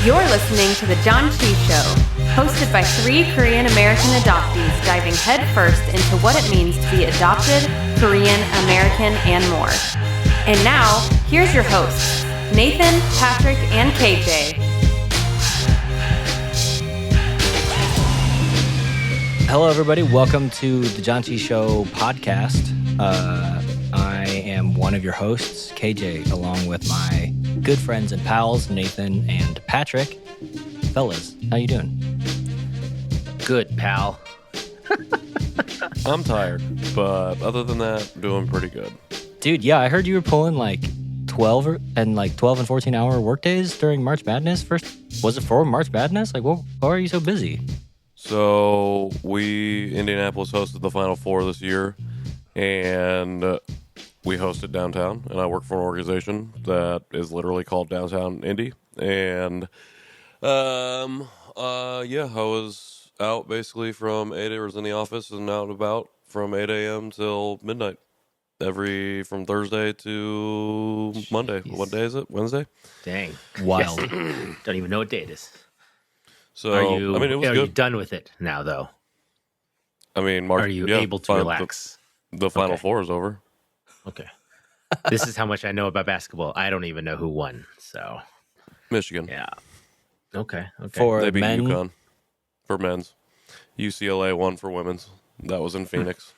You're listening to the Janchi Show, hosted by three Korean American adoptees diving headfirst into what it means to be adopted, Korean, American, and more. And now, here's your hosts, Nathan, Patrick, and KJ. Hello, everybody. Welcome to the Janchi Show podcast. I am one of your hosts, KJ, along with my good friends and pals, Nathan and Patrick. Fellas, how you doing? Good, pal. I'm tired, but other than that, doing pretty good. Dude, yeah, I heard you were pulling like 12 and 14-hour workdays during March Madness. Was it for March Madness? Like, why are you so busy? So Indianapolis hosted the Final Four this year, and we hosted downtown, and I work for an organization that is literally called Downtown Indy. And I was out basically from 8 hours in the office and out and about from 8 a.m. till midnight. From Thursday to Monday. Jeez. What day is it? Wednesday? Dang. Wild. Don't even know what day it is. So, It was good. you done with it now, though? March, Are you able to relax? The Final Okay. Four is over. Okay. This is how much I know about basketball. I don't even know who won. So, Michigan. yeah. Okay. For They beat men, UConn for men's. UCLA won for women's. That was in Phoenix.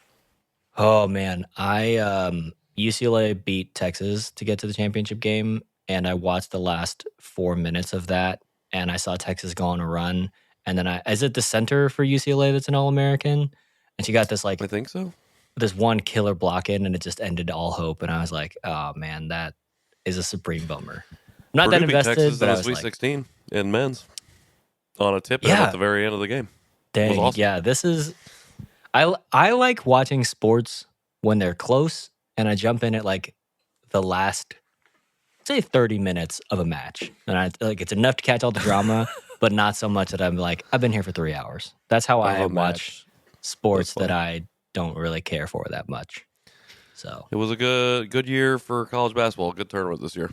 oh man, UCLA beat Texas to get to the championship game, and I watched the last 4 minutes of that, and I saw Texas go on a run, and then is it the center for UCLA that's an All-American? And she got this I think so. this one killer block in, and it just ended all hope. And I was like, oh man, that is a supreme bummer. I'm not Purdue that beat invested, Texas but in I the was Sweet like, 16 in men's on a tip Yeah. at the very end of the game. dang, awesome. yeah, this is. I like watching sports when they're close, and I jump in at like the last, say, 30 minutes of a match, and I like it's enough to catch all the drama, but not so much that I'm like, I've been here for 3 hours. That's how I Of a watch match. sports That's that I don't really care for that much. So, It was a good year for college basketball. Good tournament this year,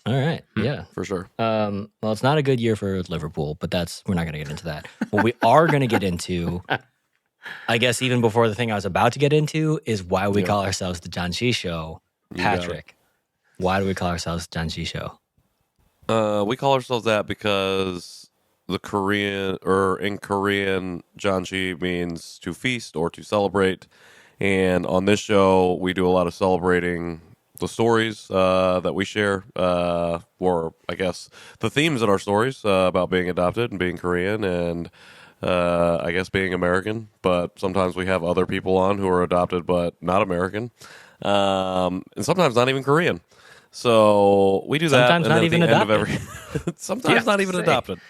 all right, yeah. for sure. Well, it's not a good year for Liverpool, but we're not going to get into that. What we are going to get into, I guess, even before the thing I was about to get into, is why we Yeah. call ourselves the Janchi Show. You got it. Patrick, why do we call ourselves the Janchi Show? We call ourselves that because in Korean, Janchi means to feast or to celebrate. And on this show, we do a lot of celebrating the stories that we share, or I guess the themes in our stories about being adopted and being Korean and I guess being American. But sometimes we have other people on who are adopted but not American, and sometimes not even Korean. So we do that. Sometimes and not then even at the end adopted. of every, sometimes Yeah, not even same. adopted.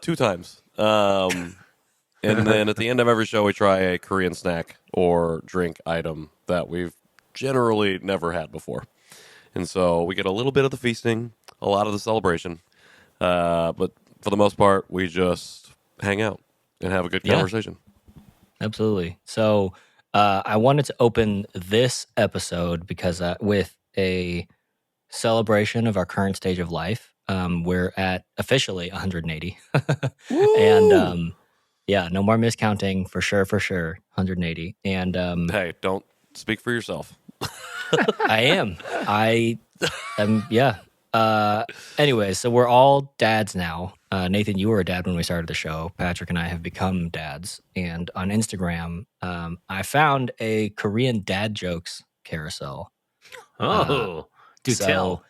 2 times. And then at the end of every show, we try a Korean snack or drink item that we've generally never had before. And so we get a little bit of the feasting, a lot of the celebration. But for the most part, we just hang out and have a good Yeah. conversation. Absolutely. So I wanted to open this episode because with a celebration of our current stage of life. We're at officially 180. And yeah, no more miscounting for sure. 180. And Hey, don't speak for yourself. I am. Yeah. Anyway, so we're all dads now. Nathan, you were a dad when we started the show. Patrick and I have become dads. And on Instagram, I found a Korean dad jokes carousel. Oh, do So, tell.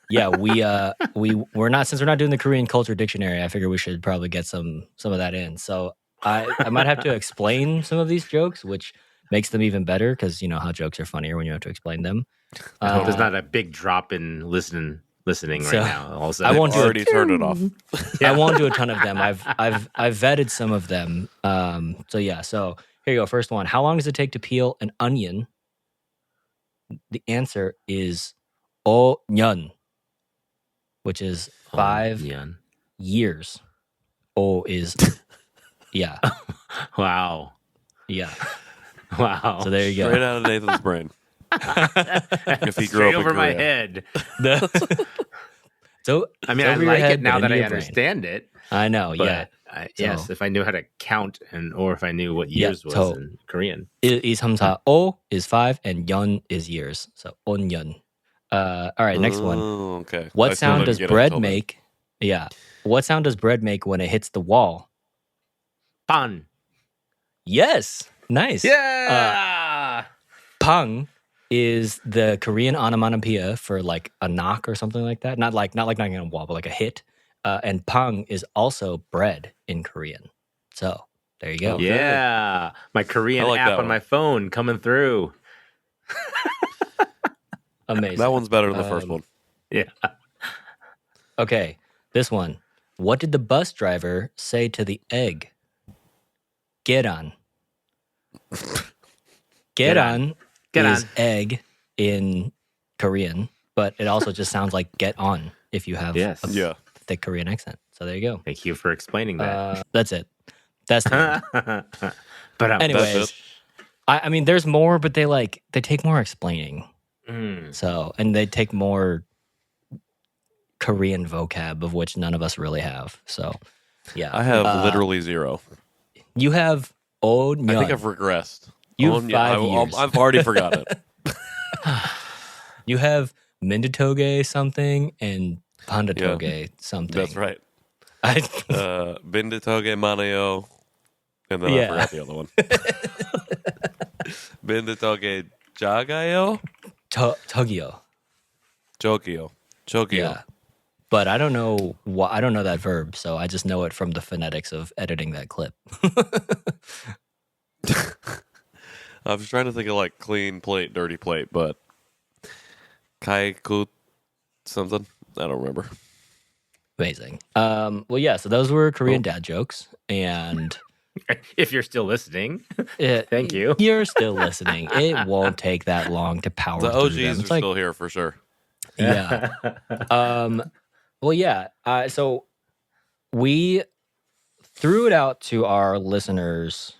Yeah, we're not, since we're not doing the Korean culture dictionary, I figure we should probably get some of that in. So I might have to explain some of these jokes, which makes them even better because you know how jokes are funnier when you have to explain them. I hope there's not a big drop in listening So, right now. Also, I won't do it. Already turned it off. I won't do a ton of them. I've vetted some of them. So yeah. So here you go. First one. How long does it take to peel an onion? The answer is 5년, which is 5 Yan. years. Is yeah, Wow. yeah. Wow. So there you Straight go. out of Nathan's brain. If he grew Straight up in over my Korea. head. So I mean, it's I over your like head, it now but that into I your brain. understand it. I know, But yeah. yes, So- if I knew how to count or if I knew what Yeah, years was so- in Korean. Is hamsa o is 5 and yun is years. So onyeon. All right, next one. Oh, okay. I What still sound didn't does get it bread until then. make? Yeah. What sound does bread make when it hits the wall? Pan. Yes. Nice. Yeah. Pang is the Korean onomatopoeia for like a knock or something like that. Not like knocking on a wall, but like a hit. And pang is also bread in Korean. So there you go. Okay. Yeah. My Korean I like app that on one. my phone coming through. Amazing. That one's better than the first one. Yeah. Okay, this one. What did the bus driver say to the egg? Get on. Get on Get is on. egg in Korean, but it also just sounds like get on if you have Yes. a Yeah. thick Korean accent. So there you go. Thank you for explaining that. That's it. That's the end. But Anyways, That's it. I mean, there's more, but they take more explaining. Mm. So, and they take more Korean vocab, of which none of us really have. So, yeah. I have literally zero. You have old. I think I've regressed. You have yeah, 5 years. I've already forgot it. You have Mindatoge something and Pandatoge something. That's right. I, Bindatoge Maneo. And then Yeah. I forgot the other one. Bindatoge Jagayo? Togyo. Chokio. Yeah. But I don't know I don't know that verb, so I just know it from the phonetics of editing that clip. I was trying to think of like clean plate, dirty plate, but Kaiku something. I don't remember. Amazing. Well, yeah, so those were Korean dad jokes, and If you're still listening, it, thank you. You're still listening. It won't take that long to power The through OGs them. are It's like, still here for sure. yeah. Well, yeah. So we threw it out to our listeners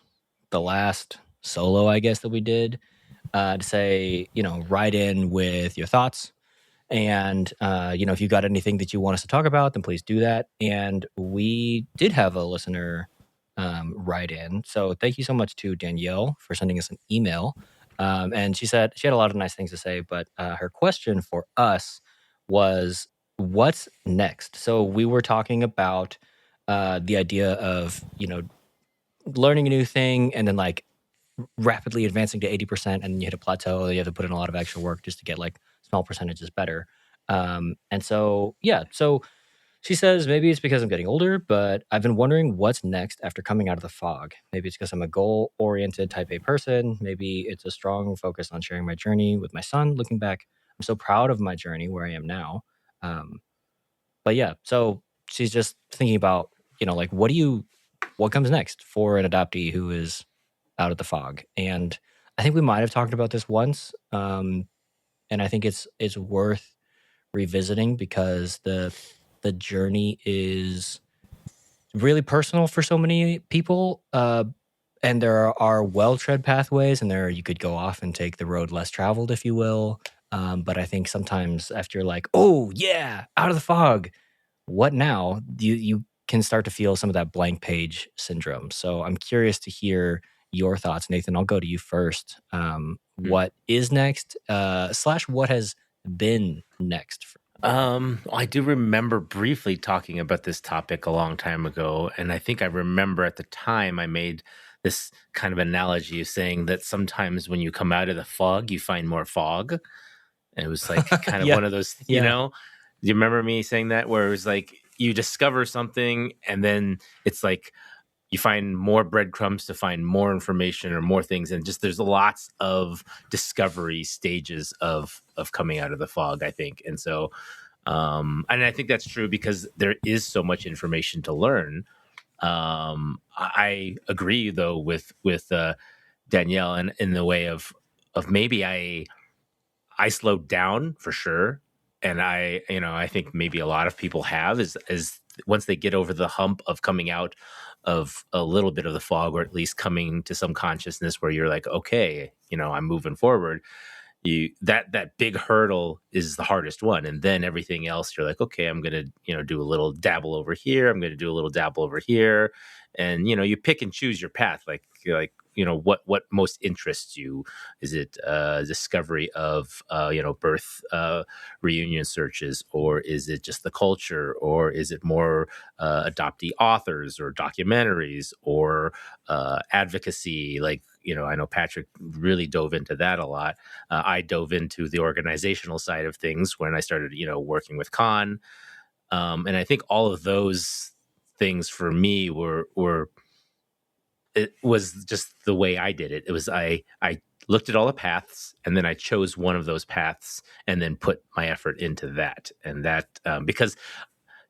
the last solo, I guess, that we did to say, write in with your thoughts. And, if you got anything that you want us to talk about, then please do that. And we did have a listener write in. So thank you so much to Danielle for sending us an email. And she said she had a lot of nice things to say, but her question for us was, what's next? So we were talking about the idea of, learning a new thing and then like rapidly advancing to 80%, and then you hit a plateau. You have to put in a lot of extra work just to get like small percentages better. And so, yeah, so she says, maybe it's because I'm getting older, but I've been wondering what's next after coming out of the fog. Maybe it's because I'm a goal-oriented type A person. Maybe it's a strong focus on sharing my journey with my son. Looking back, I'm so proud of my journey where I am now. But yeah, so she's just thinking about, like, what comes next for an adoptee who is out of the fog. And I think we might have talked about this once. And I think it's worth revisiting because the journey is really personal for so many people. And there are well-tread pathways, and you could go off and take the road less traveled, if you will. But I think sometimes after you're like, oh yeah, out of the fog, what now? You can start to feel some of that blank page syndrome. So I'm curious to hear your thoughts. Nathan, I'll go to you first. What is next? / what has been next? I do remember briefly talking about this topic a long time ago, and I think I remember at the time I made this kind of analogy of saying that sometimes when you come out of the fog, you find more fog. And it was like kind of Yeah. one of those, Yeah. Do you remember me saying that, where it was like you discover something and then it's like you find more breadcrumbs to find more information or more things, and just there's lots of discovery stages of coming out of the fog, I think. And so and I think that's true because there is so much information to learn. I agree though with Danielle in the way of maybe I slowed down for sure. And I think maybe a lot of people have is once they get over the hump of coming out of a little bit of the fog, or at least coming to some consciousness where you're like, okay, I'm moving forward. that big hurdle is the hardest one, and then everything else you're like, okay, I'm gonna do a little dabble over here, I'm gonna do a little dabble over here, and you pick and choose your path, like what most interests you. Is it discovery of birth reunion searches, or is it just the culture, or is it more adoptee authors or documentaries, or advocacy? Like, I know Patrick really dove into that a lot. I dove into the organizational side of things when I started, working with Khan. And I think all of those things for me it was just the way I did it. It was, I looked at all the paths, and then I chose one of those paths and then put my effort into that. And that, because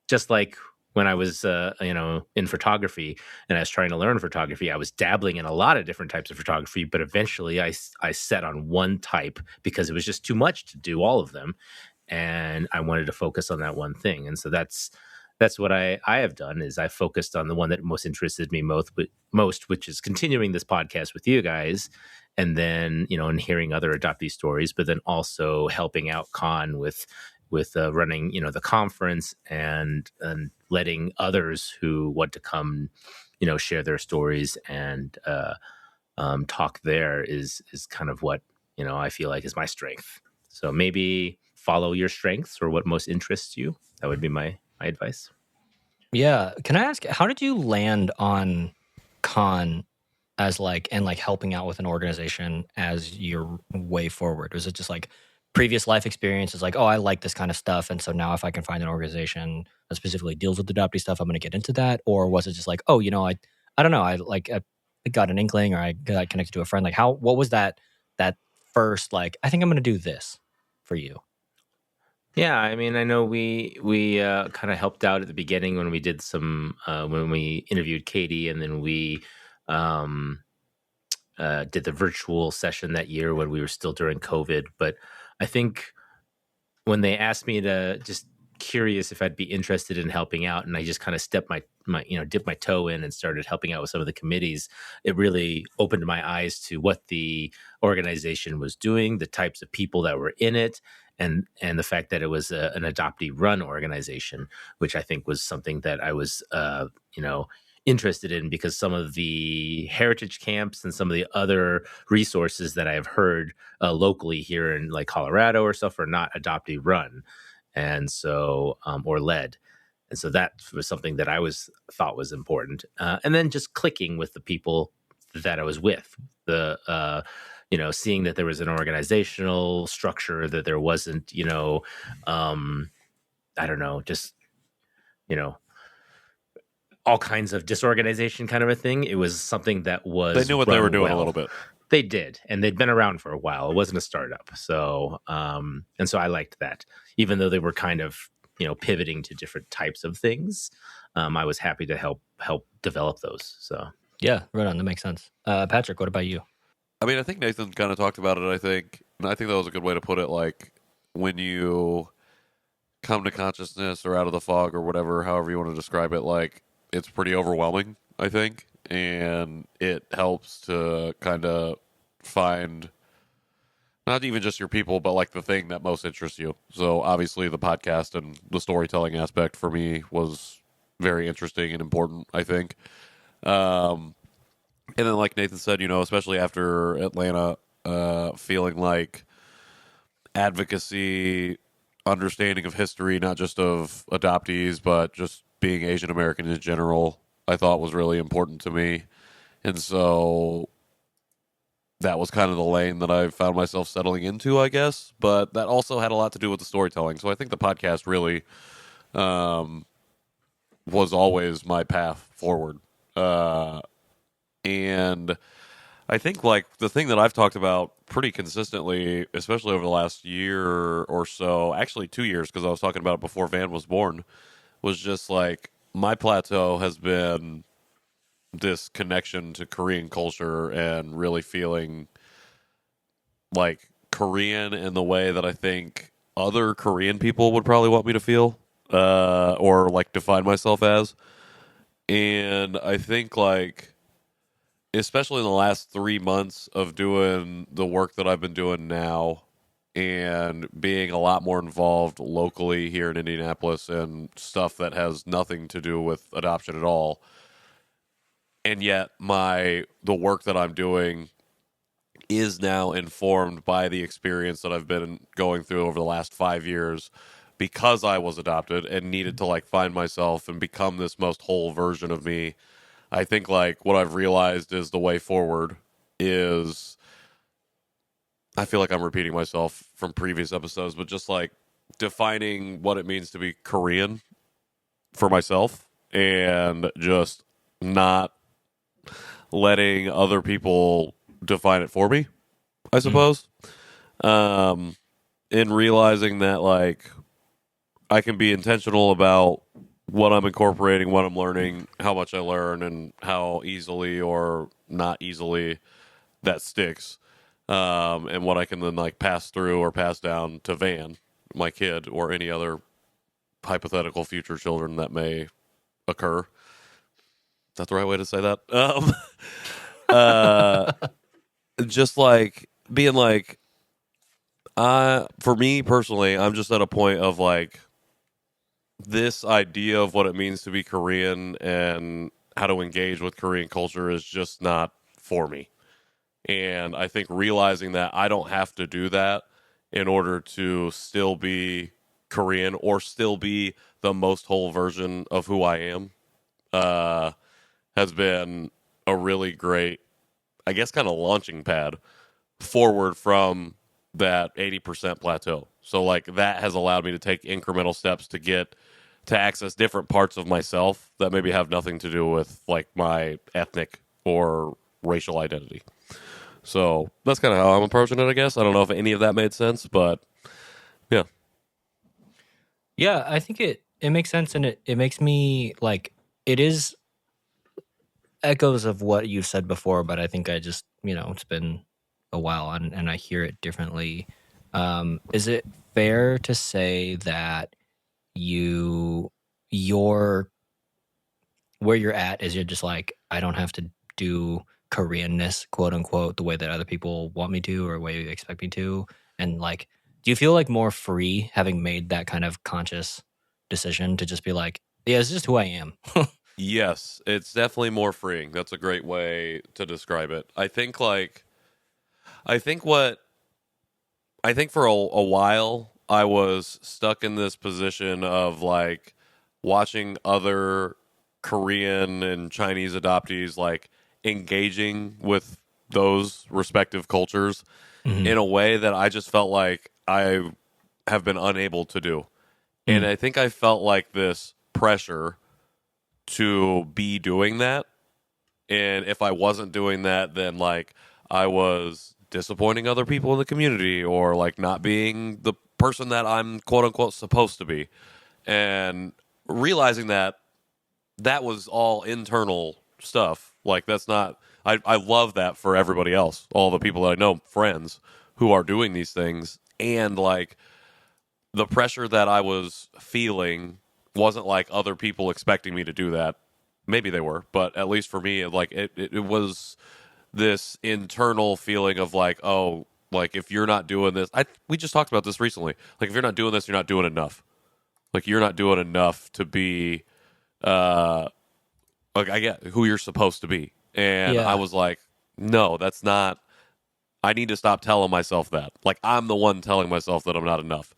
just like when I was, in photography and I was trying to learn photography, I was dabbling in a lot of different types of photography, but eventually I set on one type because it was just too much to do all of them. And I wanted to focus on that one thing. And so that's what I have done, is I focused on the one that most interested me most, which is continuing this podcast with you guys. And then, and hearing other adoptee stories, but then also helping out Khan with running, the conference, and letting others who want to come, share their stories and talk there is kind of what, I feel like is my strength. So maybe follow your strengths or what most interests you. That would be my advice. Yeah. Can I ask, how did you land on Khan as helping out with an organization as your way forward? Was it just like previous life experiences, like, oh, I like this kind of stuff, and so now if I can find an organization that specifically deals with adoptee stuff, I'm going to get into that? Or was it just like, oh, I don't know, I got an inkling, or I got connected to a friend? Like, what was that first, like, I think I'm going to do this for you? Yeah, I mean, I know we kind of helped out at the beginning when we did some when we interviewed Katie, and then we did the virtual session that year when we were still during COVID. But I think when they asked me to, just curious if I'd be interested in helping out, and I just kind of stepped my dipped my toe in and started helping out with some of the committees, it really opened my eyes to what the organization was doing, the types of people that were in it, and the fact that it was an adoptee run organization, which I think was something that I was interested in, because some of the heritage camps and some of the other resources that I have heard locally here in like Colorado or stuff are not adoptee run, and so or led. And so that was something that I thought was important. And then just clicking with the people that I was with, seeing that there was an organizational structure, that there wasn't, I don't know, just, all kinds of disorganization kind of a thing. It was something that was, they knew what they were doing a little bit. They did, and they'd been around for a while. It wasn't a startup. So, and so I liked that, even though they were kind of, pivoting to different types of things. I was happy to help develop those. So yeah, right on. That makes sense. Patrick, what about you? I mean, I think Nathan kind of talked about it. I think that was a good way to put it. Like, when you come to consciousness or out of the fog or whatever, however you want to describe it, like, it's pretty overwhelming, I think, and it helps to kind of find not even just your people, but like the thing that most interests you. So obviously the podcast and the storytelling aspect for me was very interesting and important, I think. And then, like Nathan said, especially after Atlanta, feeling like advocacy, understanding of history, not just of adoptees, but just being Asian American in general, I thought was really important to me. And so that was kind of the lane that I found myself settling into, I guess. But that also had a lot to do with the storytelling. So I think the podcast really was always my path forward. And I think, like, the thing that I've talked about pretty consistently, especially over the last year or so, actually 2 years, because I was talking about it before Van was born, was just like, my plateau has been this connection to Korean culture and really feeling like Korean in the way that I think other Korean people would probably want me to feel, or like define myself as. And I think, like, especially in the last 3 months of doing the work that I've been doing now, and being a lot more involved locally here in Indianapolis and stuff that has nothing to do with adoption at all. And yet the work that I'm doing is now informed by the experience that I've been going through over the last 5 years because I was adopted and needed to like find myself and become this most whole version of me. I think like what I've realized is the way forward is, I feel like I'm repeating myself from previous episodes, but just like defining what it means to be Korean for myself and just not letting other people define it for me, I suppose. In realizing that like I can be intentional about what I'm incorporating, what I'm learning, how much I learn, and how easily or not easily that sticks. And what I can then like pass through or pass down to Van, my kid, or any other hypothetical future children that may occur. Is that the right way to say that? Just like being like, for me personally, I'm just at a point of like this idea of what it means to be Korean and how to engage with Korean culture is just not for me. And I think realizing that I don't have to do that in order to still be Korean or still be the most whole version of who I am has been a really great, I guess, kind of launching pad forward from that 80% plateau. So like that has allowed me to take incremental steps to get to access different parts of myself that maybe have nothing to do with like my ethnic or racial identity. So that's kind of how I'm approaching it, I guess. I don't know if any of that made sense, but yeah. Yeah, I think it makes sense, and it makes me like, it is echoes of what you said before, but I think I just, it's been a while and I hear it differently. Is it fair to say that you're where you're at is you're just like, I don't have to do Koreanness, quote unquote, the way that other people want me to or the way you expect me to? And like, do you feel like more free having made that kind of conscious decision to just be like, yeah, it's just who I am? Yes, it's definitely more freeing. That's a great way to describe it. I think for a while I was stuck in this position of like watching other Korean and Chinese adoptees like engaging with those respective cultures in a way that I just felt like I have been unable to do. And I think I felt like this pressure to be doing that. And if I wasn't doing that, then like I was disappointing other people in the community or like not being the person that I'm quote unquote supposed to be. And realizing that was all internal stuff. Like that's not, I love that for everybody else, all the people that I know, friends who are doing these things. And like the pressure that I was feeling wasn't like other people expecting me to do that. Maybe they were, but at least for me, like it was this internal feeling of like, oh, like if you're not doing this, we just talked about this recently. Like if you're not doing this, you're not doing enough. Like you're not doing enough to be, like I get who you're supposed to be. And Yeah. I was like, no, that's not. I need to stop telling myself that. Like I'm the one telling myself that I'm not enough.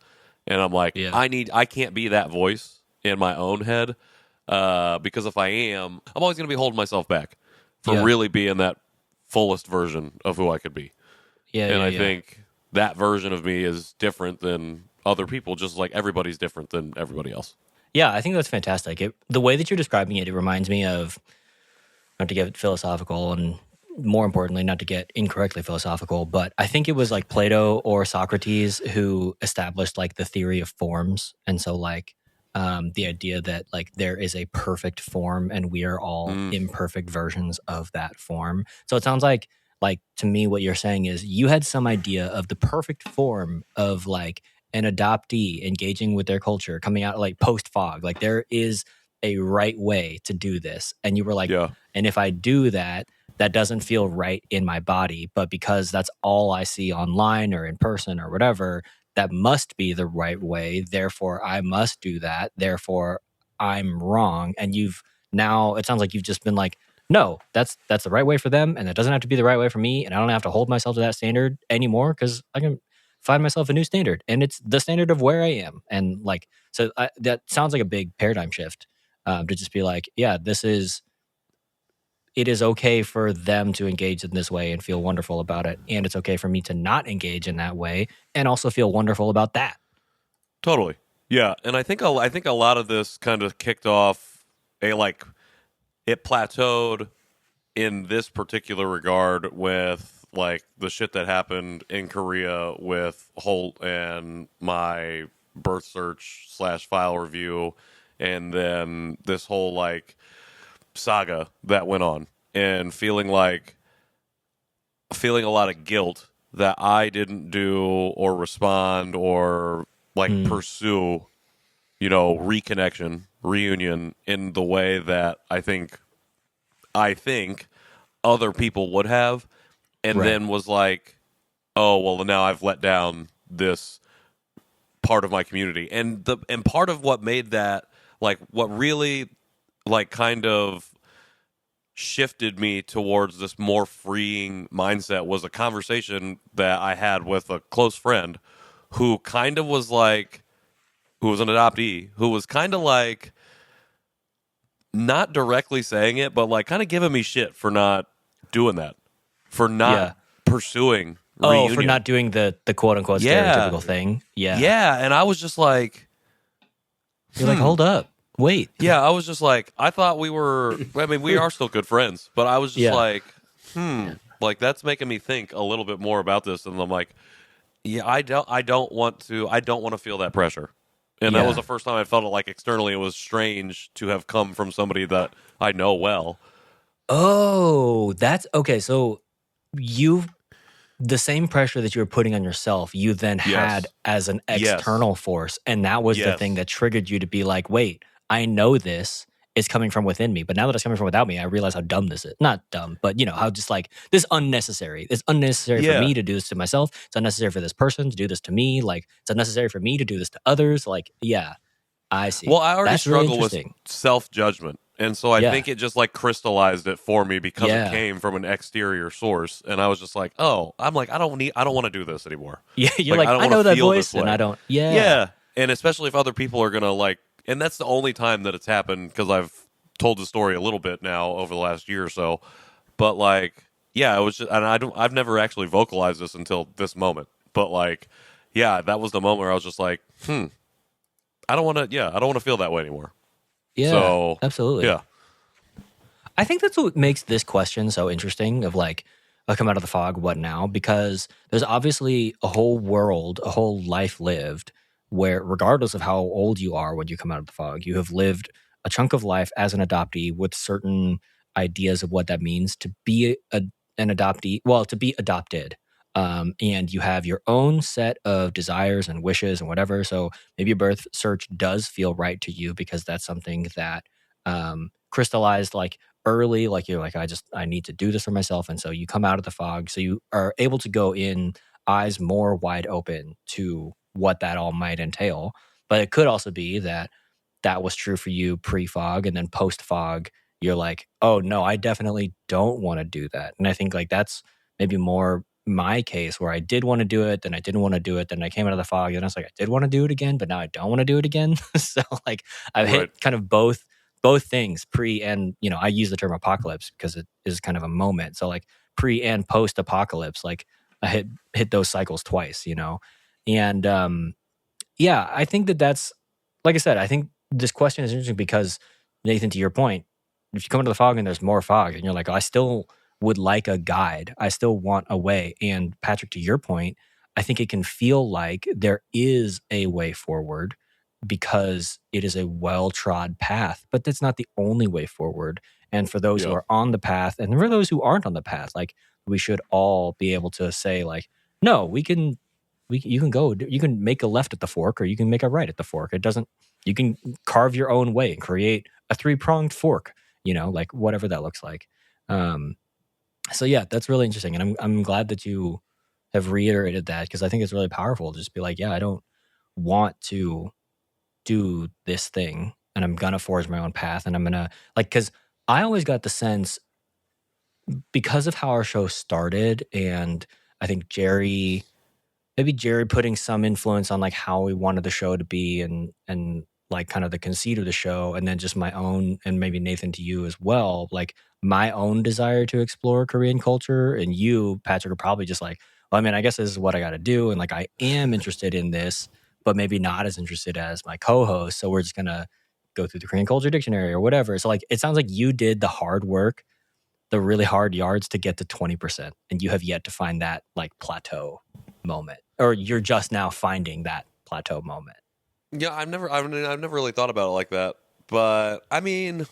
And I'm like, Yeah. I can't be that voice in my own head. Because if I am, I'm always going to be holding myself back from really being that fullest version of who I could be. Yeah. And I think that version of me is different than other people, just like everybody's different than everybody else. Yeah, I think that's fantastic. The way that you're describing it, it reminds me of, not to get philosophical and more importantly, not to get incorrectly philosophical, but I think it was like Plato or Socrates who established like the theory of forms. And so like the idea that like there is a perfect form and we are all imperfect versions of that form. So it sounds like to me, what you're saying is you had some idea of the perfect form of like an adoptee engaging with their culture coming out like post fog. Like there is a right way to do this. And you were like, and if I do that, that doesn't feel right in my body, but because that's all I see online or in person or whatever, that must be the right way. Therefore, I must do that. Therefore, I'm wrong. And you've now, it sounds like you've just been like, no, that's the right way for them, and it doesn't have to be the right way for me, and I don't have to hold myself to that standard anymore because I can find myself a new standard, and it's the standard of where I am. And like, so that sounds like a big paradigm shift, to just be like, yeah, it is okay for them to engage in this way and feel wonderful about it, and it's okay for me to not engage in that way and also feel wonderful about that. Totally. Yeah, and I think a lot of this kind of kicked off it plateaued in this particular regard with like the shit that happened in Korea with Holt and my birth search / file review, and then this whole like saga that went on, and feeling a lot of guilt that I didn't do or respond or like pursue, reconnection, reunion in the way that I think other people would have, and then was like, oh well, now I've let down this part of my community, and part of what made that, like, what really like kind of shifted me towards this more freeing mindset was a conversation that I had with a close friend who kind of was like, who was an adoptee, who was kind of like not directly saying it, but like kind of giving me shit for not doing that, for not pursuing reunion. For not doing the quote unquote stereotypical thing. Yeah, and I was just like, you're like, hold up, wait. Yeah, I was just like, I thought we were. I mean, we are still good friends, but I was just like, like that's making me think a little bit more about this, and I'm like, yeah, I don't want to feel that pressure. And that was the first time I felt it like externally. It was strange to have come from somebody that I know well. Oh, that's okay. So the same pressure that you were putting on yourself, you then had as an external force. And that was the thing that triggered you to be like, wait, I know this is coming from within me. But now that it's coming from without me, I realize how dumb this is. Not dumb, but how just like this unnecessary. It's unnecessary for me to do this to myself. It's unnecessary for this person to do this to me. Like, it's unnecessary for me to do this to others. Like, yeah, I see. Well, I already That's struggle really with self-judgment. And so I think it just like crystallized it for me because it came from an exterior source. And I was just like, oh, I'm like, I don't want to do this anymore. Yeah, you're like I know that voice and I don't. Yeah. And especially if other people are going to like, and that's the only time that it's happened because I've told the story a little bit now over the last year or so. But like, yeah, it was just, and I've never actually vocalized this until this moment. But like, yeah, that was the moment where I was just like, I don't want to feel that way anymore. Yeah, so, absolutely. Yeah. I think that's what makes this question so interesting of like, I come out of the fog, what now? Because there's obviously a whole world, a whole life lived where regardless of how old you are when you come out of the fog, you have lived a chunk of life as an adoptee with certain ideas of what that means to be an adoptee, well, to be adopted. And you have your own set of desires and wishes and whatever. So maybe your birth search does feel right to you because that's something that crystallized like early, like you're like, I need to do this for myself. And so you come out of the fog. So you are able to go in eyes more wide open to what that all might entail. But it could also be that was true for you pre-fog, and then post-fog, you're like, oh no, I definitely don't want to do that. And I think like that's maybe more my case where I did want to do it, then I didn't want to do it, then I came out of the fog, and I was like, I did want to do it again, but now I don't want to do it again. So like I've hit kind of both things, pre and, I use the term apocalypse because it is kind of a moment. So like pre and post apocalypse, like I hit those cycles twice, and I think that's, like I said, I think this question is interesting because, Nathan, to your point, if you come into the fog and there's more fog and you're like, oh, I still would like a guide, I still want a way. And Patrick, to your point, I think it can feel like there is a way forward because it is a well-trod path, but that's not the only way forward. And for those who are on the path, and for those who aren't on the path, like we should all be able to say like, no, you can make a left at the fork or you can make a right at the fork. You can carve your own way and create a 3-pronged fork, like whatever that looks like. So yeah, that's really interesting, and I'm glad that you have reiterated that, because I think it's really powerful to just be like, yeah, I don't want to do this thing, and I'm gonna forge my own path, and I'm gonna like, because I always got the sense, because of how our show started, and I think maybe Jerry putting some influence on like how we wanted the show to be, and like kind of the conceit of the show, and then just my own, and maybe Nathan, to you as well, like my own desire to explore Korean culture, and you, Patrick, are probably just like, well, I mean, I guess this is what I got to do, and like I am interested in this, but maybe not as interested as my co-host, so we're just gonna go through the Korean culture dictionary or whatever. So like it sounds like you did the hard work, the really hard yards to get to 20%, and you have yet to find that like plateau moment, or you're just now finding that plateau moment. Yeah, I've never really thought about it like that. But I mean,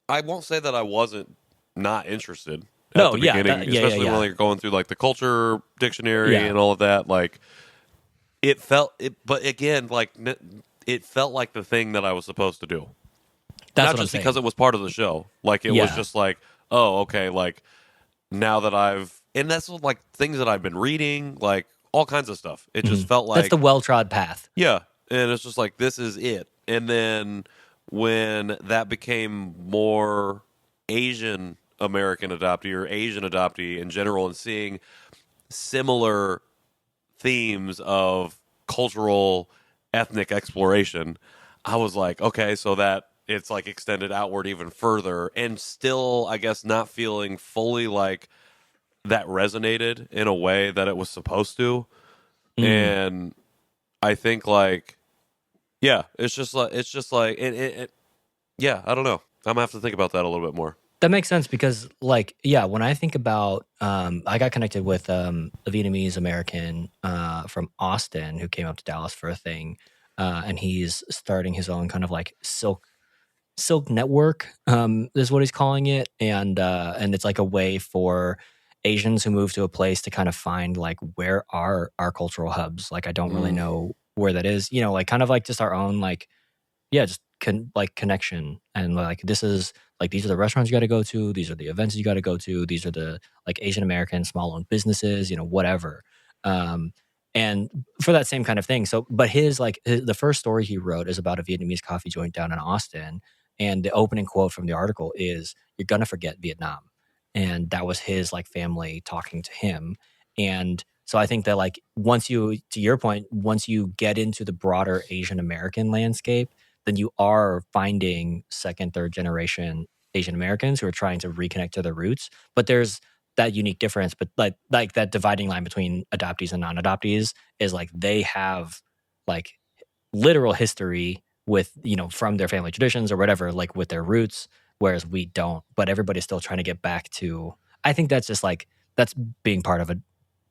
I won't say that I wasn't not interested at the beginning, especially when you're going through like the culture dictionary and all of that. Like it felt it, but again, like it felt like the thing that I was supposed to do. That's not just because it was part of the show. Like it was just like, oh, okay, like now that and that's what, like things that I've been reading, like all kinds of stuff. It just felt like that's the well-trod path. Yeah. And it's just like, this is it. And then when that became more Asian American adoptee or Asian adoptee in general, and seeing similar themes of cultural ethnic exploration, I was like, okay, so that it's like extended outward even further, and still, I guess, not feeling fully like that resonated in a way that it was supposed to. And I think like, yeah, it's just like it. Yeah, I don't know. I'm gonna have to think about that a little bit more. That makes sense, because like, yeah, when I think about, I got connected with a Vietnamese American from Austin who came up to Dallas for a thing, and he's starting his own kind of like silk network, is what he's calling it, and it's like a way for Asians who move to a place to kind of find like, where are our cultural hubs? Like I don't really know where that is, like kind of like just our own like, just like connection, and like this is like, these are the restaurants you got to go to, these are the events you got to go to, these are the like Asian American small owned businesses, whatever. And for that same kind of thing. So, but the first story he wrote is about a Vietnamese coffee joint down in Austin, and the opening quote from the article is, "You're gonna forget Vietnam," and that was his like family talking to him. And so I think that like, to your point, once you get into the broader Asian American landscape, then you are finding second, third generation Asian Americans who are trying to reconnect to their roots. But there's that unique difference, but like that dividing line between adoptees and non-adoptees is like, they have like literal history with, from their family traditions or whatever, like with their roots, whereas we don't. But everybody's still trying to get back to, I think that's just like, that's being part of a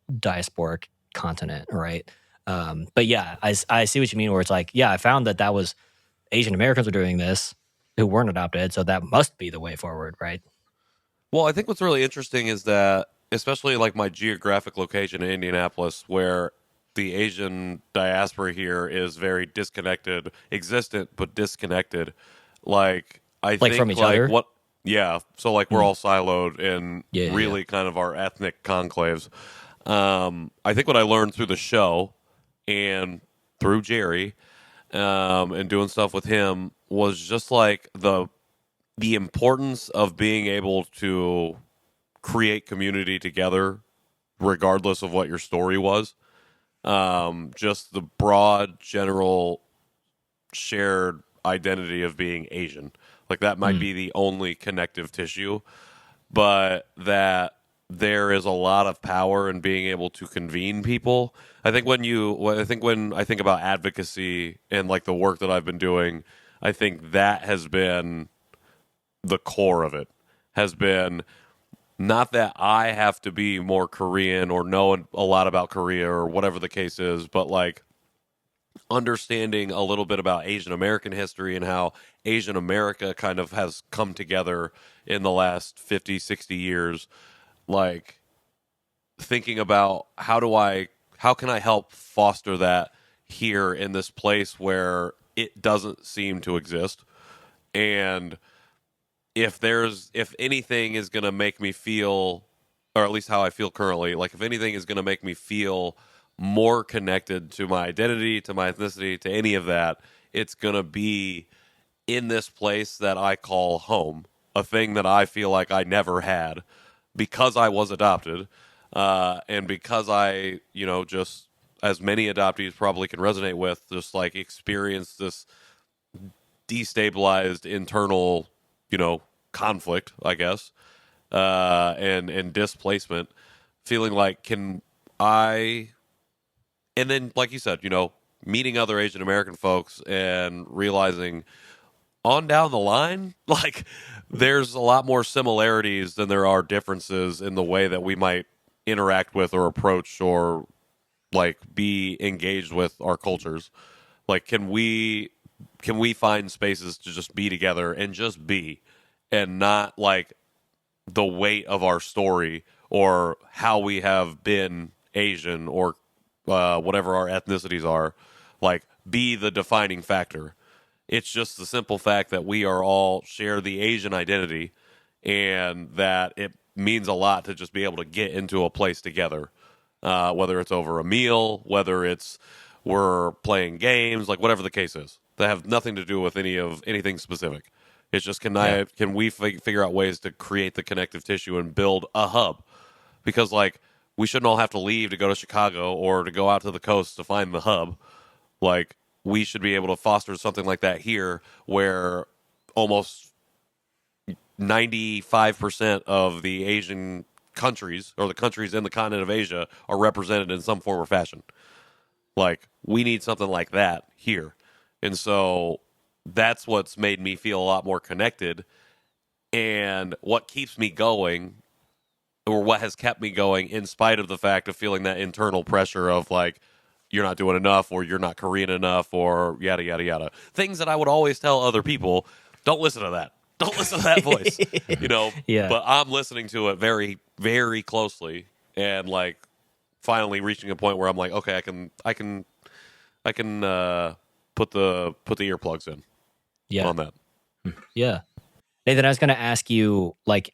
diasporic continent, right? But yeah, I see what you mean, where it's like, yeah, I found that was Asian Americans were doing this who weren't adopted, so that must be the way forward, right? Well, I think what's really interesting is that, especially like my geographic location in Indianapolis, where the Asian diaspora here is very disconnected, existent but disconnected. Like I think from each other. So like we're all siloed in really kind of our ethnic conclaves. I think what I learned through the show and through Jerry, and doing stuff with him, was just like the importance of being able to create community together regardless of what your story was. Just the broad general shared identity of being Asian, like that might be the only connective tissue, but that there is a lot of power in being able to convene people. I think when I think about advocacy and like the work that I've been doing, I think that has been the core of it. Has been not that I have to be more Korean or know a lot about Korea or whatever the case is, but like understanding a little bit about Asian American history and how Asian America kind of has come together in the last 50, 60 years. Like thinking about how can I help foster that here in this place where it doesn't seem to exist. And if anything is going to make me feel or at least how I feel currently, like if anything is going to make me feel more connected to my identity, to my ethnicity, to any of that, it's going to be in this place that I call home, a thing that I feel like I never had because I was adopted, and because I, just as many adoptees probably can resonate with, just like experience this destabilized internal, conflict, I guess, and displacement, feeling like can I, and then like you said, meeting other Asian American folks and realizing on down the line, like there's a lot more similarities than there are differences in the way that we might interact with or approach or like be engaged with our cultures. Like, can we find spaces to just be together and just be, and not like the weight of our story or how we have been Asian or whatever our ethnicities are, like be the defining factor. It's just the simple fact that we are all share the Asian identity, and that it means a lot to just be able to get into a place together, whether it's over a meal, whether it's we're playing games, like whatever the case is, that have nothing to do with anything specific. It's just can we figure out ways to create the connective tissue and build a hub? Because like we shouldn't all have to leave to go to Chicago or to go out to the coast to find the hub. Like we should be able to foster something like that here, where almost 95% of the Asian countries or the countries in the continent of Asia are represented in some form or fashion. Like we need something like that here. And so that's what's made me feel a lot more connected, and what keeps me going, or what has kept me going in spite of the fact of feeling that internal pressure of like you're not doing enough or you're not Korean enough or yada yada yada. Things that I would always tell other people, don't listen to that. Don't listen to that voice. Yeah. But I'm listening to it very, very closely, and like finally reaching a point where I'm like, okay, I can put the earplugs in. Yeah. On that. Yeah. Nathan, I was going to ask you, like,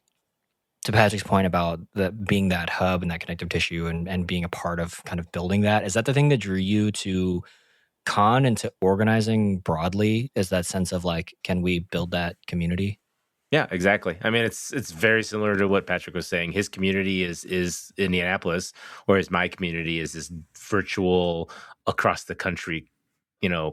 to Patrick's point about being that hub and that connective tissue and being a part of kind of building that. Is that the thing that drew you to Con and to organizing broadly? Is that sense of like, can we build that community? Yeah, exactly. I mean, it's very similar to what Patrick was saying. His community is Indianapolis, whereas my community is this virtual across the country,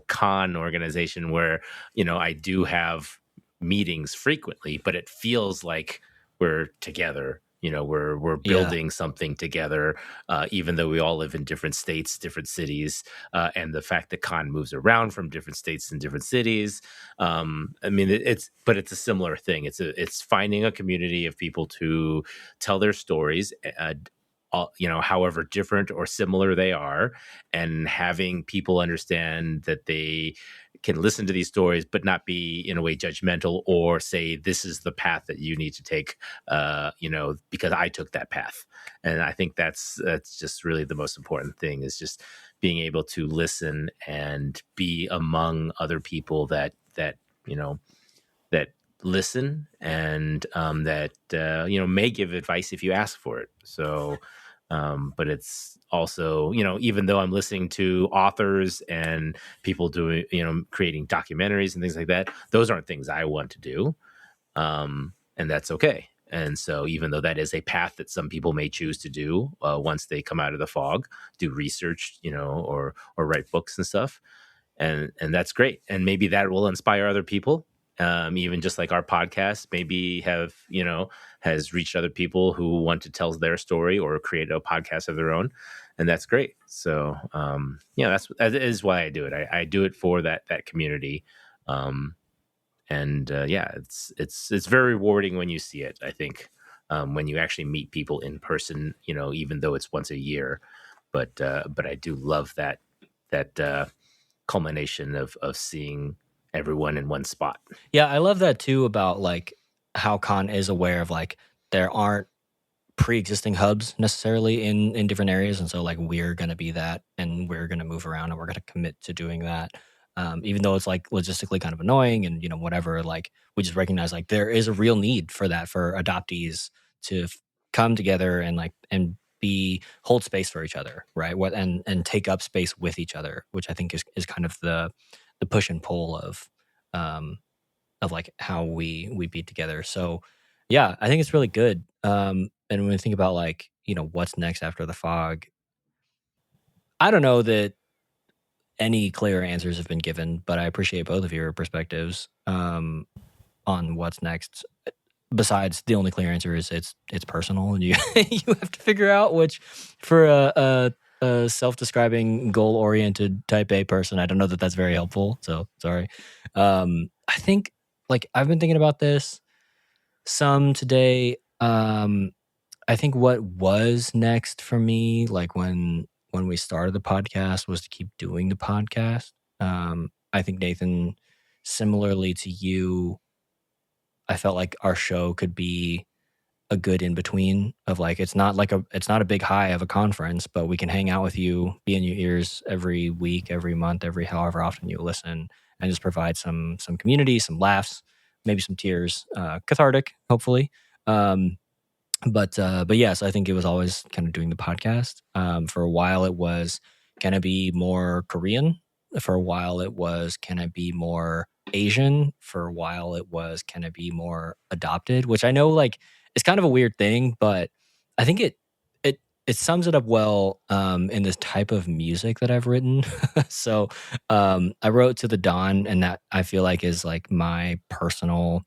con organization where, I do have meetings frequently, but it feels like we're together. We're building something together, even though we all live in different states, different cities, and the fact that con moves around from different states and different cities. I mean, it's a similar thing. It's finding a community of people to tell their stories, however different or similar they are, and having people understand that they can listen to these stories, but not be in a way judgmental or say, this is the path that you need to take, because I took that path. And I think that's just really the most important thing, is just being able to listen and be among other people that listen and that may give advice if you ask for it. So but it's also, even though I'm listening to authors and people doing, creating documentaries and things like that, those aren't things I want to do. And that's okay. And so even though that is a path that some people may choose to do once they come out of the fog, do research, or write books and stuff. And that's great. And maybe that will inspire other people. Even just like our podcast maybe has reached other people who want to tell their story or create a podcast of their own. And that's great. So, that is why I do it. I do it for that community. It's very rewarding when you see it, I think, when you actually meet people in person, even though it's once a year, but I do love that culmination of seeing everyone in one spot. Yeah, I love that too, about like how Con is aware of like there aren't pre-existing hubs necessarily in different areas, and so like we're gonna be that, and we're gonna move around, and we're gonna commit to doing that, even though it's like logistically kind of annoying and whatever. Like we just recognize like there is a real need for that, for adoptees to come together and hold space for each other, right? And take up space with each other, which I think is kind of the push and pull of like how we be together. So yeah, I think it's really good. And when we think about like, what's next after the fog, I don't know that any clear answers have been given, but I appreciate both of your perspectives on what's next. Besides, the only clear answer is it's personal, and you you have to figure out which, for a self-describing goal-oriented type A person, I don't know that that's very helpful. So sorry. I think like I've been thinking about this some today. I think what was next for me, like when we started the podcast, was to keep doing the podcast. I think Nathan, similarly to you, I felt like our show could be a good in between of like it's not a big high of a conference, but we can hang out with you, be in your ears every week, every month, every however often you listen, and just provide some community, some laughs, maybe some tears, cathartic, hopefully. But yes, I think it was always kind of doing the podcast. For a while, it was, can I be more Korean? For a while, it was, can I be more Asian? For a while, it was, can I be more adopted? Which I know, like, it's kind of a weird thing, but I think it sums it up well in this type of music that I've written. So I wrote To the Dawn, and that I feel like is like my personal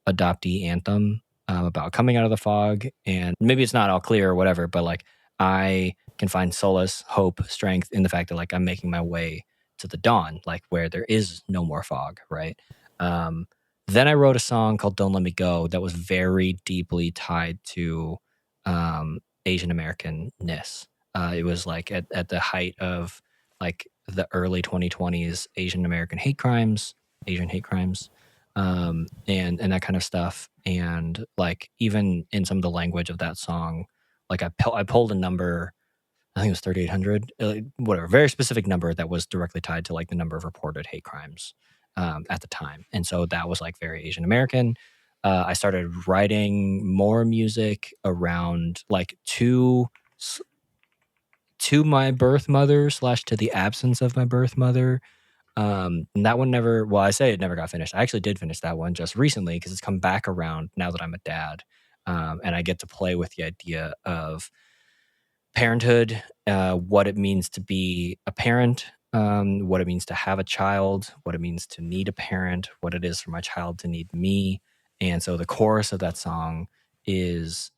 adoptee anthem about coming out of the fog. And maybe it's not all clear or whatever, but like I can find solace, hope, strength in the fact that like I'm making my way to the dawn, like where there is no more fog, right? Then I wrote a song called Don't Let Me Go that was very deeply tied to Asian Americanness. It was like at the height of like the early 2020s Asian American hate crimes, Asian hate crimes, and that kind of stuff. And like even in some of the language of that song, like I pulled a number, I think it was 3,800, whatever, very specific number that was directly tied to like the number of reported hate crimes at the time. And so that was like very Asian American. I started writing more music around like to my birth mother / to the absence of my birth mother. And that one never, well, I say it never got finished. I actually did finish that one just recently because it's come back around now that I'm a dad. And I get to play with the idea of parenthood, what it means to be a parent, what it means to have a child, what it means to need a parent, what it is for my child to need me. And so the chorus of that song is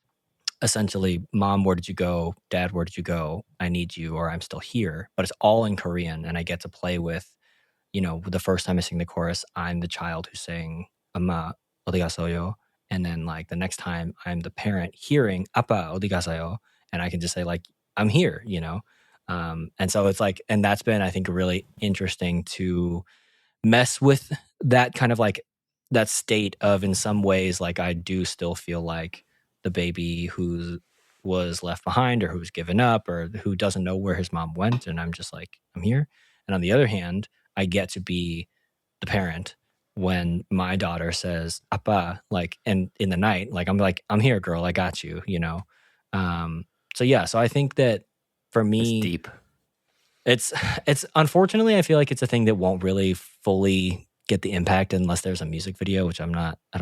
essentially, Mom, where did you go? Dad, where did you go? I need you, or I'm still here. But it's all in Korean, and I get to play with, the first time I sing the chorus, I'm the child who's saying, Amma, 어디 가서요? And then like the next time I'm the parent hearing, 아빠, 어디 가서요? And I can just say like, I'm here, and so it's like, and that's been, I think, really interesting to mess with that kind of like that state of, in some ways, like I do still feel like the baby who was left behind or who's given up or who doesn't know where his mom went. And I'm just like, I'm here. And on the other hand, I get to be the parent when my daughter says, Appa, like, and in the night, like, I'm here, girl, I got you, So yeah, so I think that for me, It's deep. It's unfortunately, I feel like it's a thing that won't really fully get the impact unless there's a music video, which I don't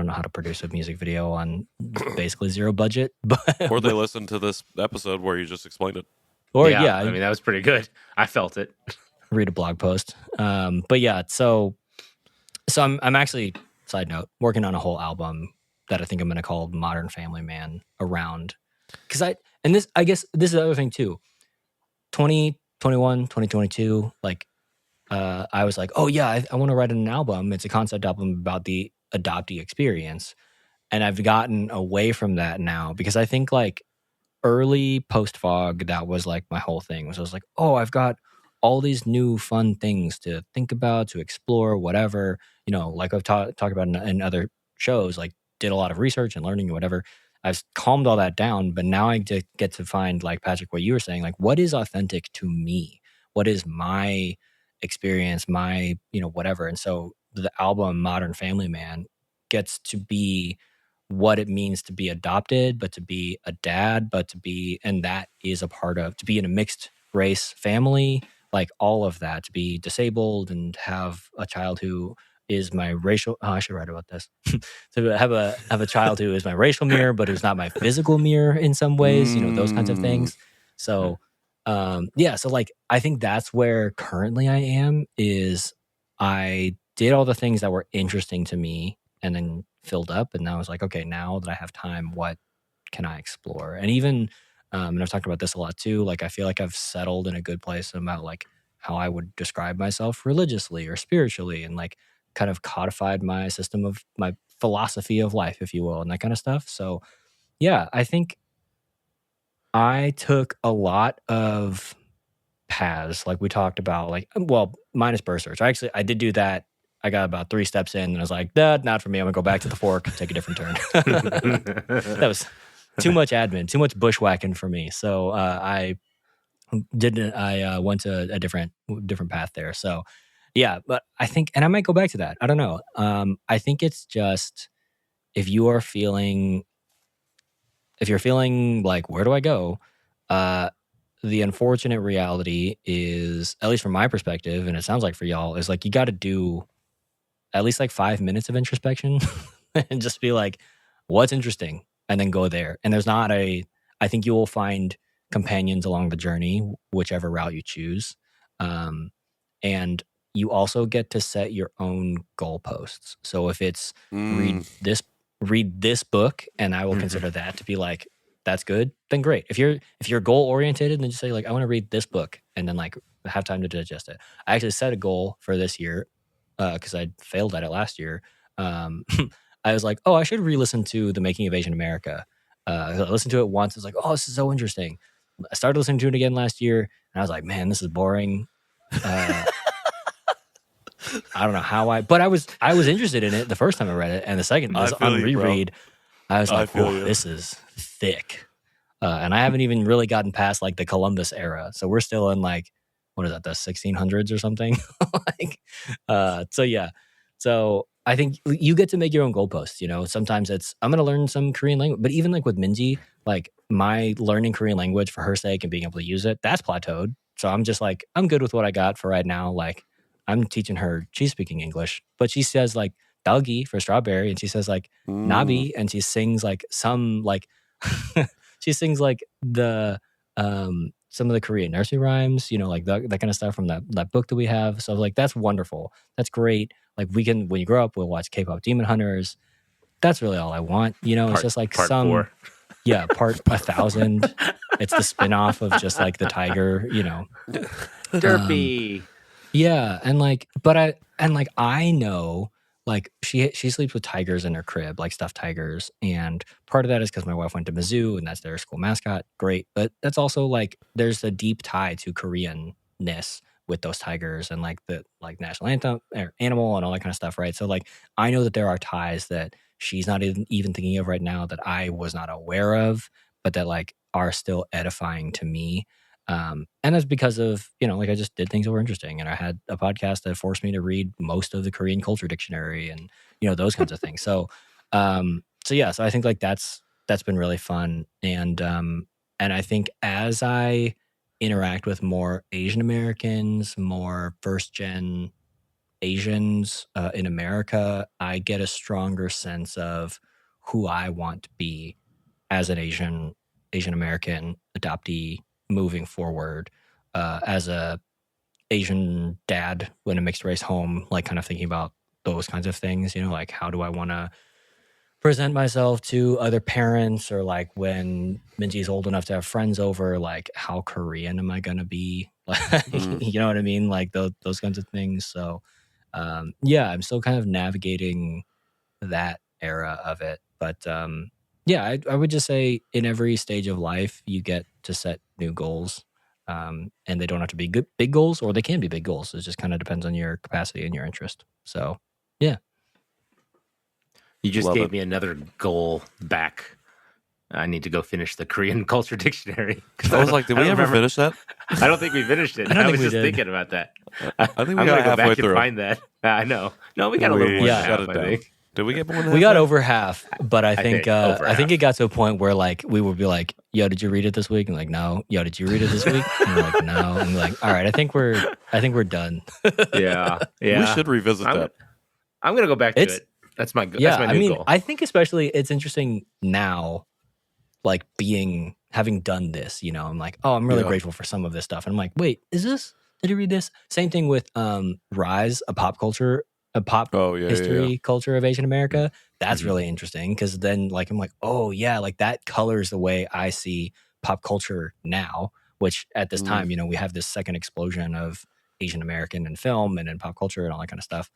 know how to produce a music video on basically zero budget. But Or they listen to this episode where you just explained it. or I mean, that was pretty good. I felt it. read a blog post. But yeah, so I'm actually, side note, working on a whole album that I think I'm going to call Modern Family Man around, because I guess this is the other thing too. 2021, 2022, like I was like, oh yeah, I want to write an album. It's a concept album about the adoptee experience. And I've gotten away from that now because I think like early post-fog, that was like my whole thing. Was I was like, oh, I've got all these new fun things to think about, to explore, whatever, like I've talked about in other shows, like did a lot of research and learning and whatever. I've calmed all that down, but now I get to find, like Patrick, what you were saying, like what is authentic to me? What is my experience, my, whatever. And so the album Modern Family Man gets to be what it means to be adopted, but to be a dad, but to be, and that is a part of, to be in a mixed race family, like all of that, to be disabled and have a child who is my racial, I should write about this. To have a child who is my racial mirror, but who's not my physical mirror in some ways, those kinds of things. So, so like, I think that's where currently I am, is I did all the things that were interesting to me and then filled up. And now I was like, okay, now that I have time, what can I explore? And even, and I've talked about this a lot too, like, I feel like I've settled in a good place about like how I would describe myself religiously or spiritually, and like kind of codified my system of my philosophy of life, if you will, and that kind of stuff. So yeah, I think I took a lot of paths, like we talked about, like, well, minus birth search. I did do that. I got about 3 steps in and I was like, not for me. I'm gonna go back to the fork and take a different turn. That was too much admin, too much bushwhacking for me. So I went to a different path there. So yeah, but I think, and I might go back to that. I don't know. I think it's just, if you're feeling like, where do I go? The unfortunate reality is, at least from my perspective, and it sounds like for y'all, is like, you got to do at least like 5 minutes of introspection and just be like, what's interesting? And then go there. And I think you will find companions along the journey, whichever route you choose. And you also get to set your own goalposts. So if it's read this book, and I will consider that to be like, that's good, then great. If you're goal oriented, then just say like, I want to read this book, and then like have time to digest it. I actually set a goal for this year, because I failed at it last year. I was like, I should re-listen to The Making of Asian America. I listened to it once. I was like, this is so interesting. I started listening to it again last year, and I was like, man, this is boring. I don't know how but I was interested in it the first time I read it, and the second on reread, I was like, this is thick. And I haven't even really gotten past like the Columbus era, so we're still in like, what is that, the 1600s or something? So yeah. So I think you get to make your own goalposts. Sometimes it's, I'm going to learn some Korean language, but even like with Minji, like my learning Korean language for her sake and being able to use it, that's plateaued. So I'm just like, I'm good with what I got for right now. Like, I'm teaching her, she's speaking English, but she says like dalgi for strawberry, and she says like nabi, and she sings like some like she sings like the some of the Korean nursery rhymes, like that kind of stuff from that book that we have. So like, that's wonderful. That's great. Like, when you grow up, we'll watch K-pop Demon Hunters. That's really all I want. It's just like part 4. Yeah, part 1,000. It's the spinoff of just like the tiger, Derpy. Yeah, and like, but I know, like, she sleeps with tigers in her crib, like stuffed tigers, and part of that is because my wife went to Mizzou and that's their school mascot. Great, but that's also like, there's a deep tie to Koreanness with those tigers and like the national anthem or animal and all that kind of stuff, right? So like, I know that there are ties that she's not even thinking of right now that I was not aware of, but that like are still edifying to me. And that's because of, like, I just did things that were interesting, and I had a podcast that forced me to read most of the Korean culture dictionary and, those kinds of things. So, so I think like that's been really fun. And I think as I interact with more Asian Americans, more first gen Asians in America, I get a stronger sense of who I want to be as an Asian American adoptee moving forward, as a Asian dad in a mixed race home, like kind of thinking about those kinds of things, like, how do I want to present myself to other parents, or like when Minji's old enough to have friends over, like, how Korean am I going to be? You know what I mean? Like those kinds of things. So yeah, I'm still kind of navigating that era of it. But yeah, I would just say in every stage of life, you get to set new goals. And they don't have to be big goals, or they can be big goals. It just kind of depends on your capacity and your interest. So yeah. You just gave me another goal back. I need to go finish the Korean culture dictionary. I was like, did we ever finish that? I don't think we finished it. I was just thinking about that. I think we I'm got gonna go halfway back through. and find that. I know. No, we got a little more than half, I think. Did we get more than We got halfway? over half, but I think over I think half. it got to a point where like we would be like, "Yo, did you read it this week?" And like, "No." "Yo, did you read it this week?" And we're like, "No." And we're like, "All right, I think we're done." Yeah. We should revisit I'm, that. I'm gonna go back to It's- it. That's my Yeah, that's my I new mean, goal. I think especially it's interesting now, like having done this. You know, I'm like, oh, I'm really Yeah. grateful for some of this stuff, and I'm like, wait, did you read this? Same thing with Rise, a pop history culture of Asian America. That's Mhm. really interesting because then like I'm like, oh yeah, like that colors the way I see pop culture now, which at this time, you know, we have this second explosion of Asian American in film and in pop culture and all that kind of stuff.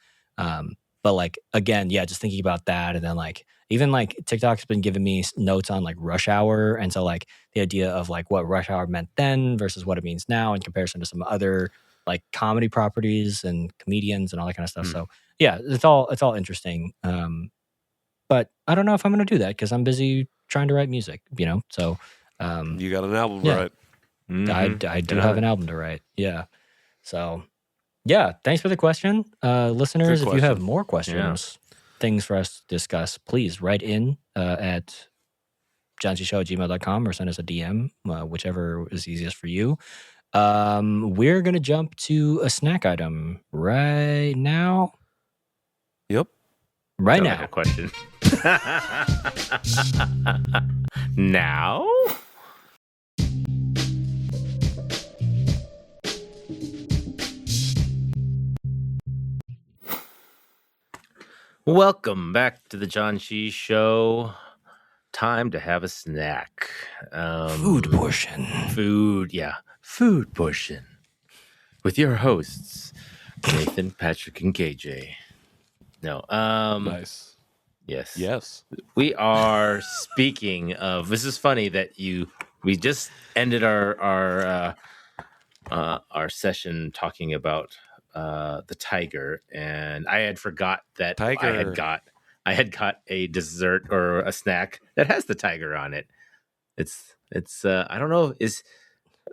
But like again, yeah, just thinking about that, and then like even like TikTok's been giving me notes on like rush hour, and so like the idea of like what rush hour meant then versus what it means now in comparison to some other like comedy properties and comedians and all that kind of stuff. So yeah, it's all interesting. But I don't know if I'm gonna do that because I'm busy trying to write music, you know. So You got an album, yeah. right? I do have an album to write. Yeah. So yeah, thanks for the question. Listeners, if you have question. more questions, things for us to discuss, please write in at janchishow@gmail.com or send us a DM, whichever is easiest for you. We're going to jump to a snack item right now. Yep. Right Sound now. like a question. Now? Welcome back to the Janchi Show. Time to have a snack. Food portion. Food portion. With your hosts, Nathan, Patrick, and KJ. No. Nice. Yes. Yes. We are speaking of. This is funny that we just ended our session talking about the tiger, and I had forgot that Tiger. I had got a dessert or a snack that has the tiger on it. It's I don't know,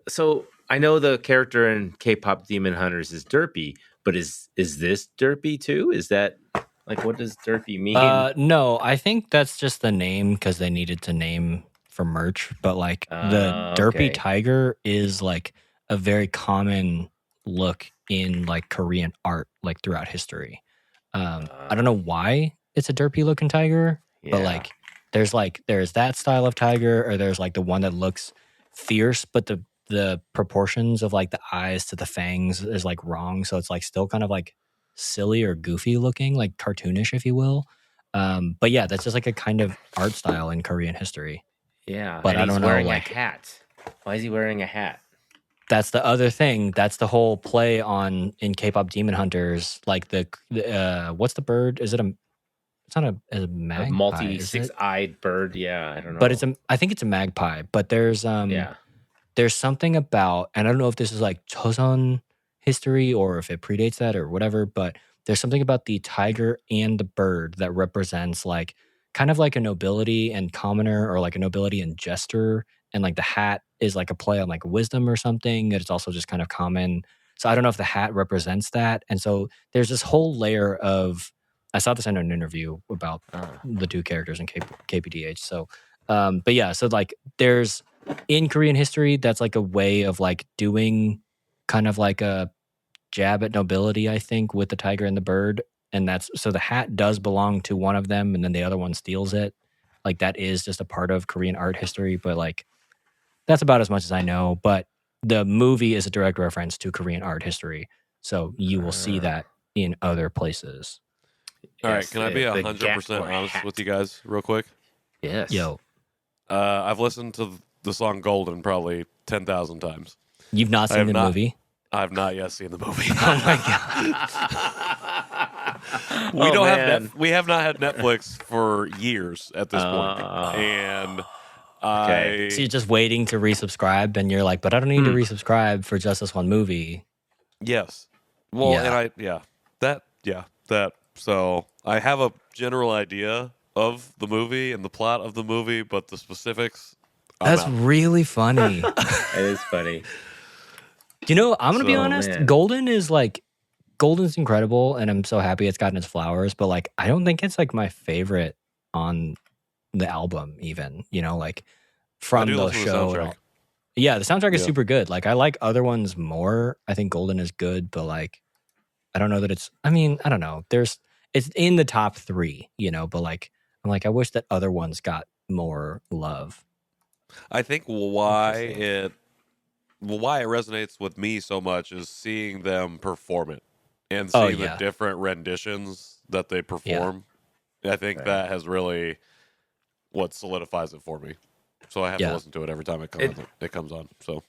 so I know the character in K-pop Demon Hunters is derpy, but is this derpy too? Is that like, what does derpy mean? No, I think that's just the name because they needed to name for merch. But like the derpy Okay. tiger is like a very common look in like Korean art, like throughout history. I don't know why it's a derpy looking tiger, but like there's that style of tiger, or there's like the one that looks fierce, but the proportions of like the eyes to the fangs is like wrong, so it's like still kind of like silly or goofy looking, like cartoonish, if you will. But yeah, that's just like a kind of art style in Korean history. Yeah, But and I he's don't know, wearing like- a hat. Why is he wearing a hat? That's the other thing. That's the whole play on in K-pop Demon Hunters. Like the what's the bird? Is it a? It's not a magpie. A multi is it? six-eyed bird. Yeah, I don't know. But I think it's a magpie. But there's there's something about, and I don't know if this is like Joseon history or if it predates that or whatever, but there's something about the tiger and the bird that represents like kind of like a nobility and commoner, or like a nobility and jester, and like the hat is like a play on like wisdom or something, that it's also just kind of common. So I don't know if the hat represents that. And so there's this whole layer of, I saw this in an interview about the two characters in KPDH. So but yeah, so like there's in Korean history, that's like a way of like doing kind of like a jab at nobility, I think, with the tiger and the bird. And that's, so the hat does belong to one of them, and then the other one steals it. Like that is just a part of Korean art history, but like that's about as much as I know. But the movie is a direct reference to Korean art history, so you will see that in other places. All right, Yes, can I be the 100% gap or honest hat. with you guys real quick? Yes. Yo, I've listened to the song Golden probably 10,000 times. you've not seen have the not. movie? I've not yet seen the movie. Oh my god. We have not had Netflix for years at this point. And Okay. So you're just waiting to resubscribe, and you're like, but I don't need to resubscribe for just this one movie. yes. Well, Yeah. and that. So I have a general idea of the movie and the plot of the movie, but the specifics, I'm That's out. really funny. It is funny. You know, I'm gonna be So, honest. man. Golden is like Golden's incredible, and I'm so happy it's gotten its flowers. But like, I don't think it's like my favorite on the album. Even like from the show. And all. Yeah, the soundtrack is super good. Like, I like other ones more. I think Golden is good, but like, I don't know that it's. I mean, I don't know. It's in the top 3, But like, I'm like, I wish that other ones got more love. I think why it resonates with me so much is seeing them perform it and seeing the different renditions that they perform. Yeah. I think that has really what solidifies it for me. So I have to listen to it every time it comes on. So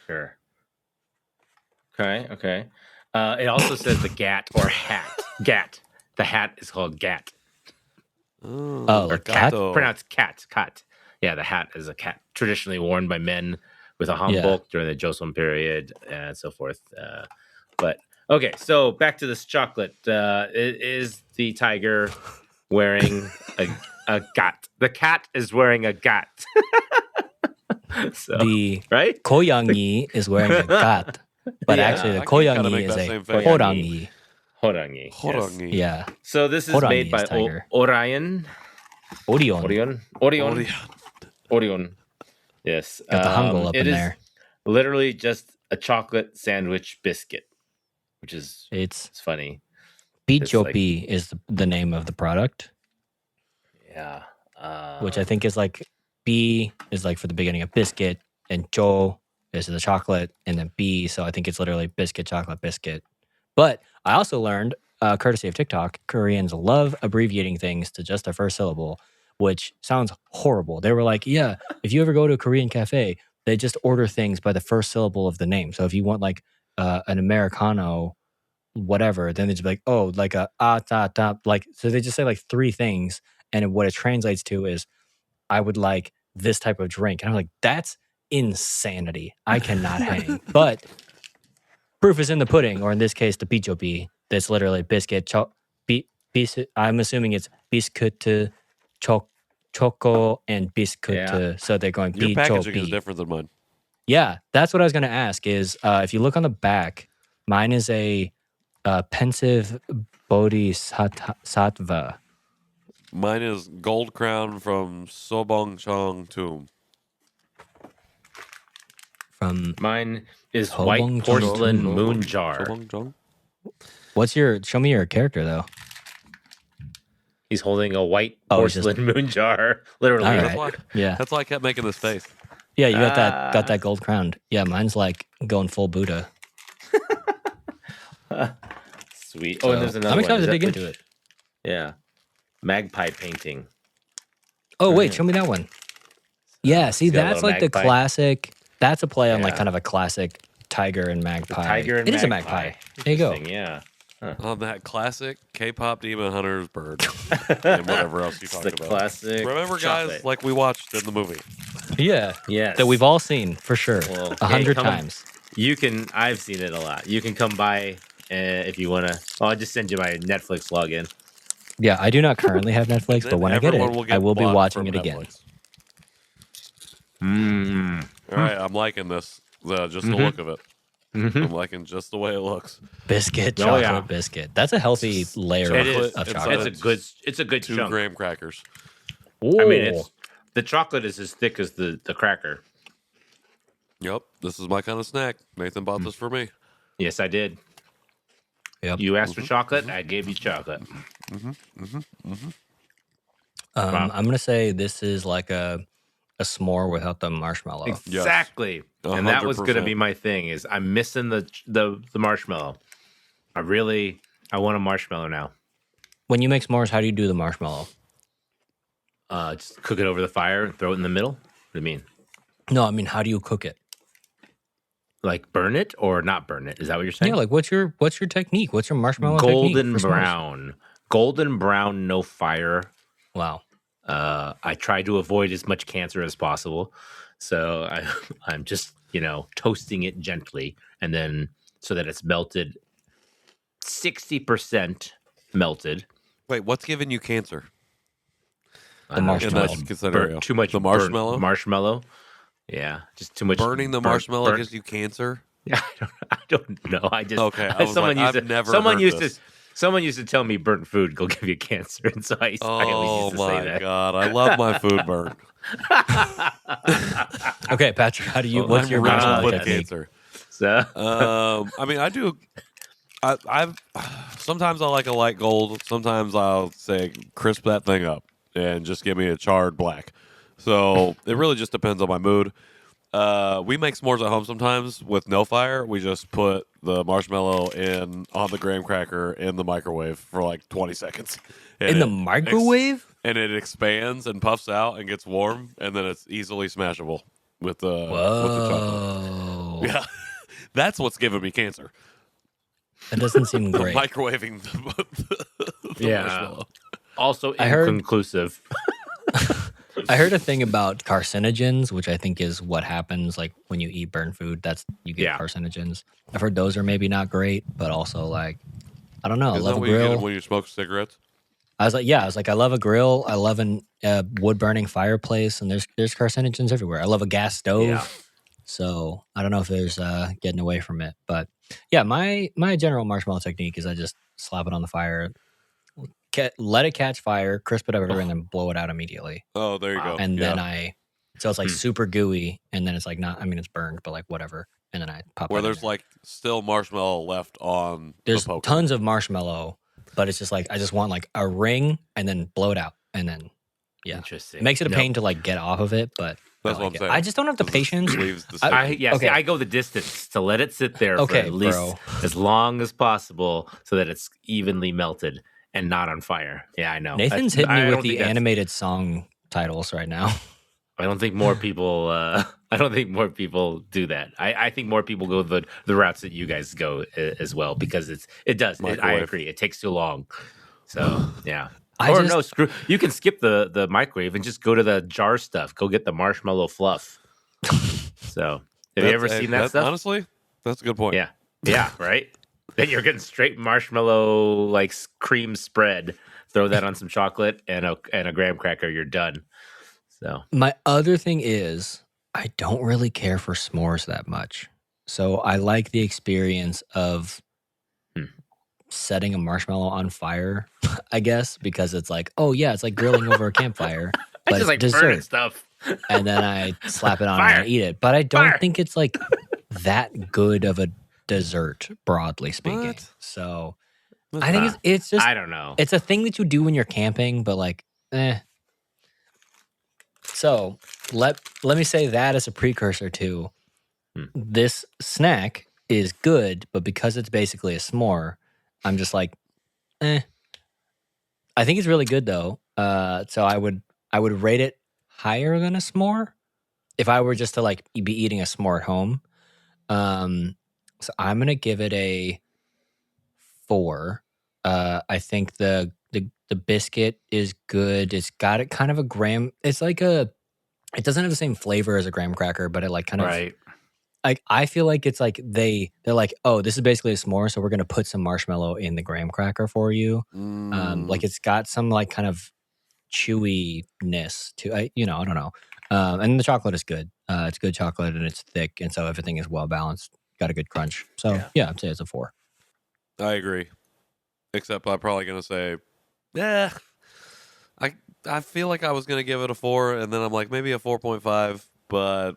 sure. Okay. It also says the gat or hat. Gat. The hat is called gat. Oh, or cat. Pronounced cat. Cat. Yeah, the hat is a cat traditionally worn by men with a hanbok during the Joseon period and so forth. But okay, so back to this chocolate. It is the tiger wearing a gat. The cat is wearing a gat. So, the right? Koyangi is wearing a gat, but actually the Koyangi is a horangi. Horangi. Horangi. Yes. Yeah. So this is made by Orion. Orion. Yes. Got the Hangul up in there. It is literally just a chocolate sandwich biscuit, which is it's funny. Bi-cho-bi is the name of the product. Yeah. Which I think is like B is like for the beginning of biscuit, and cho is the chocolate, and then B. So I think it's literally biscuit, chocolate, biscuit. But I also learned, courtesy of TikTok, Koreans love abbreviating things to just their first syllable, which sounds horrible. They were like, yeah, if you ever go to a Korean cafe, they just order things by the first syllable of the name. So if you want like an Americano, whatever, then they just be like, oh, like a ta ta, like, so they just say like 3 things. And what it translates to is, I would like this type of drink. And I'm like, that's insanity. I cannot hang. But proof is in the pudding, or in this case, the Bi-cho-bi. That's literally biscuit. I'm assuming it's biscuit, choco, and biscuit. Yeah. So they're going Your Bi-cho-bi. packaging is different than mine. Yeah, that's what I was going to ask is, if you look on the back, mine is a pensive bodhisattva. Mine is gold crown from Sobongchong Tomb. Mine is white porcelain moon jar. Show me your character though. He's holding a white porcelain moon jar, literally. Right. That's why I kept making this face. Yeah, you got that gold crown. Yeah, mine's like going full Buddha. Sweet. Oh, and there's another one. I'm excited to dig into it. Yeah. Magpie painting. Oh, wait, show me that one. Yeah, see, that's like magpie. the classic. That's a play on like kind of a classic tiger and magpie. Tiger and it is a magpie. There you go. Yeah. On that classic K-pop Demon Hunters bird and whatever else you talked about. Classic. Remember, chocolate. guys, like we watched in the movie. Yeah. Yes. That we've all seen for sure. Well, 100 times. I've seen it a lot. You can come by if you want to. I'll just send you my Netflix login. Yeah, I do not currently have Netflix, but when I get it, I will be watching it again. All right, I'm liking this. Just the look of it. I'm liking just the way it looks. Biscuit, chocolate biscuit. That's a healthy layer of chocolate. It's a good 2 chunk. graham crackers. Ooh. I mean, the chocolate is as thick as the cracker. Yep, this is my kind of snack. Nathan bought this for me. Yes, I did. Yep. You asked for chocolate, I gave you chocolate. I'm gonna say this is like a s'more without the marshmallow. Exactly. Yes. And that was gonna be my thing. Is I'm missing the marshmallow. I want a marshmallow now. When you make s'mores, how do you do the marshmallow? Just cook it over the fire and throw it in the middle. What do you mean? No, I mean, how do you cook it? Like burn it or not burn it? Is that what you're saying? Yeah, like what's your technique? What's your marshmallow golden technique? Golden brown, no fire. Wow. I try to avoid as much cancer as possible, so I'm just toasting it gently, and then so that it's melted, 60% melted. Wait, what's giving you cancer? The marshmallow. Too much the marshmallow. Marshmallow. Yeah, just too much. Burning the marshmallow gives you cancer. Yeah, I don't know. I just Okay, I was someone like, used I've to never someone heard used this. to someone used to tell me burnt food will give you cancer, and so I always Oh used to say my that. god, I love my food burnt. Okay, Patrick, how do you? So What's I'm your riddled marshmallow with technique? cancer. So I mean, I do. I've sometimes I like a light gold. Sometimes I'll say crisp that thing up and just give me a charred black. So it really just depends on my mood. We make s'mores at home sometimes with no fire. We just put the marshmallow in on the graham cracker in the microwave for like 20 seconds. And In the it microwave? and it expands and puffs out and gets warm, and then it's easily smashable with the chocolate. Whoa. Yeah, that's what's giving me cancer. That doesn't seem The great. microwaving the Yeah. marshmallow. also I heard- inconclusive. I heard a thing about carcinogens, which I think is what happens like when you eat burnt food. That's you get Yeah. carcinogens. I've heard those are maybe not great, but also like I don't know. I Isn't love that a what you get grill. when you smoke cigarettes? I was like, I love a grill. I love a wood burning fireplace, and there's carcinogens everywhere. I love a gas stove. Yeah. So I don't know if there's getting away from it, but yeah, my general marshmallow technique is I just slap it on the fire, let it catch fire, crisp it over, and then blow it out immediately. Oh, there you Wow. go. And yeah. then so it's like super gooey, and then it's like not. I mean, it's burned, but like whatever. And then I pop. Where that in there's there. like still marshmallow left on There's the poker. tons of marshmallow, but it's just like I just want like a ring, and then blow it out, and then yeah. Interesting. It makes it a Nope. pain to like get off of it, but That's I what like I'm it. saying. I just don't have the 'Cause it patience. leaves the I- sticky. Yeah, Okay. see, I go the distance to let it sit there Okay, for at least bro. as long as possible so that it's evenly melted and not on fire. Yeah, I know. Nathan's That's- hitting me I with don't the think that's- animated song titles right now. I don't think more people. I don't think more people do that. I think more people go the routes that you guys go as well because it does. I Microwave. agree. It takes too long. So yeah. I Screw. You can skip the microwave and just go to the jar stuff. Go get the marshmallow fluff. So have you ever seen that stuff? Honestly, that's a good point. Yeah. Yeah. Right. Then you're getting straight marshmallow like cream spread. Throw that on some chocolate and a graham cracker. You're done. So My other thing is I don't really care for s'mores that much. So I like the experience of setting a marshmallow on fire, I guess, because it's like, oh yeah, it's like grilling over a campfire, I but just it's like burning dessert. stuff. And then I slap it on Fire. and I eat it. But I don't Fire. think it's like that good of a dessert, broadly speaking. What? So That's I think not- it's just I don't know. it's a thing that you do when you're camping, but like, eh. So let me say that as a precursor to this snack is good, but because it's basically a s'more, I'm just like, eh. I think it's really good though. So I would rate it higher than a s'more if I were just to like be eating a s'more at home. So I'm gonna give it a 4. I think the biscuit is good. It's got it kind of a graham. It's like it doesn't have the same flavor as a graham cracker, but it like kind of Right. like I feel like it's like they're like, oh, this is basically a s'more, so we're gonna put some marshmallow in the graham cracker for you. Like it's got some like kind of chewiness to I don't know. And the chocolate is good. It's good chocolate and it's thick, and so everything is well balanced. Got a good crunch. So yeah, I'd say it's a 4. I agree. Except I'm probably gonna say, yeah. I feel like I was gonna give it a 4, and then I'm like maybe a 4.5, but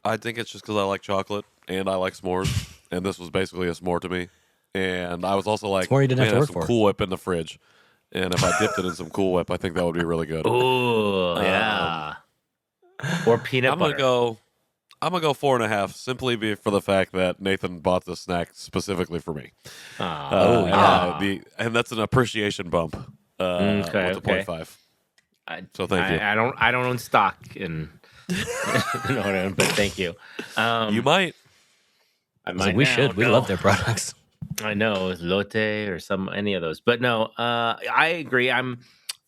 I think it's just because I like chocolate and I like s'mores, and this was basically a s'more to me. And I was also like, S'more you didn't have to man, I work some for. Cool Whip in the fridge, and if I dipped it in some Cool Whip, I think that would be really good. Ooh, yeah. Or peanut I'm butter. gonna go 4.5, simply for the fact that Nathan bought this snack specifically for me. And that's an appreciation bump. With the 0.5. So thank you. I don't own stock in Orion, but thank you. You might. I might. We now. should. We No. love their products. I know Lotte or any of those, but no. I agree. I'm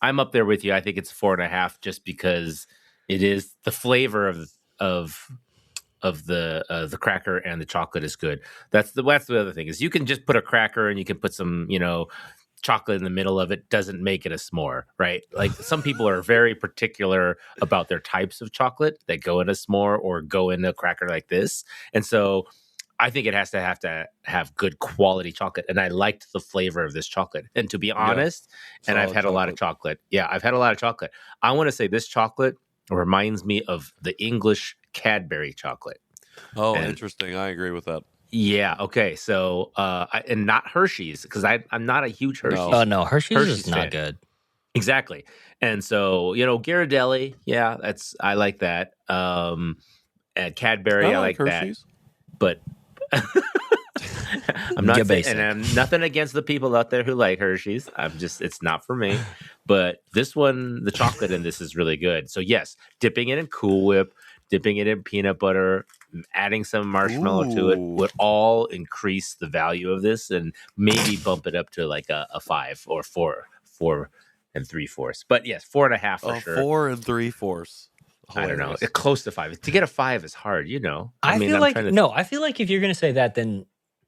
up there with you. I think it's 4.5 just because it is the flavor of the cracker and the chocolate is good. That's the other thing is you can just put a cracker and you can put some chocolate in the middle of it. Doesn't make it a s'more, right? Like some people are very particular about their types of chocolate that go in a s'more or go in a cracker like this, and so I think it has to have good quality chocolate, and I liked the flavor of this chocolate. And to be honest, and I've Solid had a lot of chocolate. Yeah, I've had a lot of chocolate. I want to say this chocolate reminds me of the English Cadbury chocolate. Oh, And interesting. I agree with that. yeah, okay. So and not Hershey's, because I'm not a huge Hershey's. Oh no, Hershey's is not fan. good. Exactly. And so, Ghirardelli, yeah, I like that. At Cadbury, I like that. Hershey's. But I'm not Get saying, basic. and I'm nothing against the people out there who like Hershey's. It's not for me. But this one, the chocolate in this is really good. So yes, dipping it in Cool Whip, dipping it in peanut butter, adding some marshmallow to it Ooh. would all increase the value of this and maybe bump it up to like a 5 or 4 and 3/4. But yes, 4.5 for sure. 4 3/4. I don't know. It's close to 5. To get a 5 is hard, I feel like if you're gonna say that, then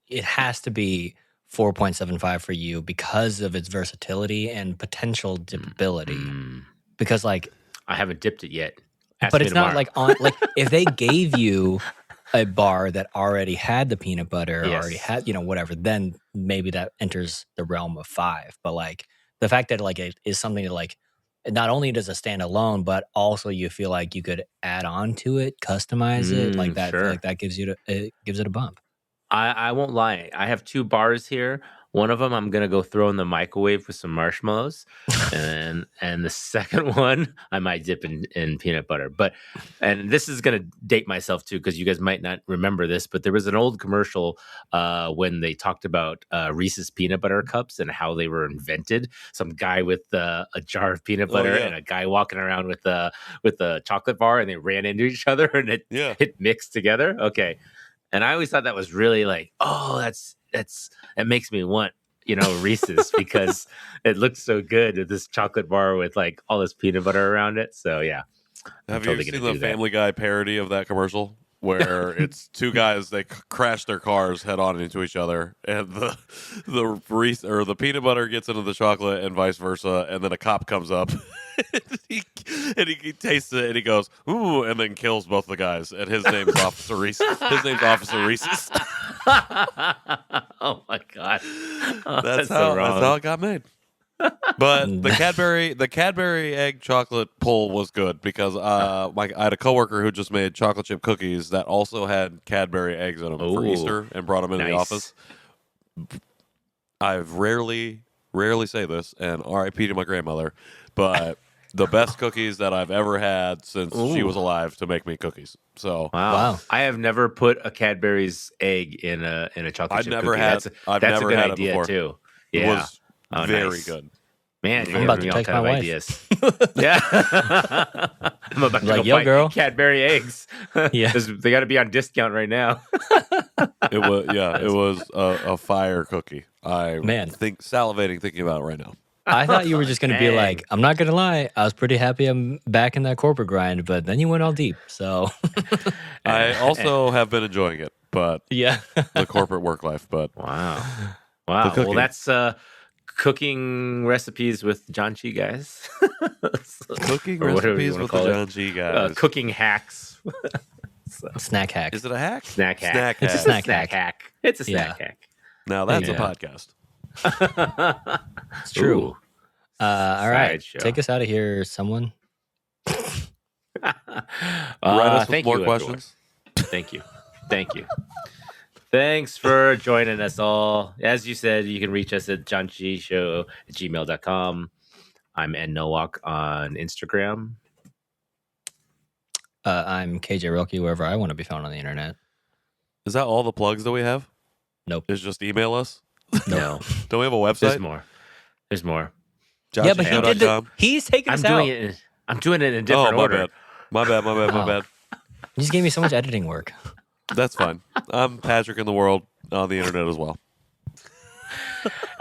it has to be 4.75 for you because of its versatility and potential dippability. Because like, I haven't dipped it yet. but it's not like if they gave you a bar that already had the peanut butter, or already had whatever, then maybe that enters the realm of 5. But like the fact that like it is something that like not only does it stand alone, but also you feel like you could add on to it, customize it like that. I feel like that gives it a bump. I won't lie. I have 2 bars here. One of them I'm gonna go throw in the microwave with some marshmallows, and the second one I might dip in peanut butter. And this is gonna date myself too, because you guys might not remember this, but there was an old commercial when they talked about Reese's peanut butter cups and how they were invented. Some guy with a jar of peanut butter and a guy walking around with a chocolate bar, and they ran into each other and it mixed together. Okay. And I always thought that was really like, oh, it makes me want, Reese's because it looks so good with this chocolate bar with like all this peanut butter around it. So yeah. Have you seen the Family Guy parody of that commercial where it's 2 guys, they crash their cars head on into each other, and the Reese or the peanut butter gets into the chocolate and vice versa, and then a cop comes up and he tastes it and he goes, ooh, and then kills both the guys, and his name's Officer Reese. His name's Officer Reese's. Oh my god. That's how it got made. But the Cadbury egg chocolate pull was good because I had a coworker who just made chocolate chip cookies that also had Cadbury eggs in them for Easter and brought them into the office. I've rarely say this, and R.I.P. to my grandmother, but the best cookies that I've ever had since she was alive to make me cookies. So wow. I have never put a Cadbury's egg in a chocolate chip cookie. That's a good idea too. Yeah. It was very good. Man, I'm about to text my wife. Ideas. Yeah. I'm about to like, go buy girl. Cadbury eggs. Yeah. They got to be on discount right now. It was a fire cookie. Salivating thinking about it right now. I thought you were just going to be like, I'm not going to lie, I was pretty happy I'm back in that corporate grind, but then you went all deep. So I also have been enjoying it, but yeah, the corporate work life. But wow. Well, that's cooking recipes with Janchi, guys. Cooking recipes with the Janchi guys. Cooking hacks. Snack hack. Is it a hack? Snack hack. It's a snack hack. It's a snack hack. Now that's a podcast. It's true. All right. Show. Take us out of here, someone. Write us with more questions. Thank you. Thanks for joining us all. As you said, you can reach us at janchishow@gmail.com. I'm N Nowak on Instagram. I'm KJ Roelke, wherever I want to be found on the internet. Is that all the plugs that we have? Nope. Is just email us? No. Don't we have a website? There's more. Yeah, but he's taking us out. I'm doing it in a different order. My bad. You just gave me so much editing work. That's fine. I'm Patrick in the world on the internet as well.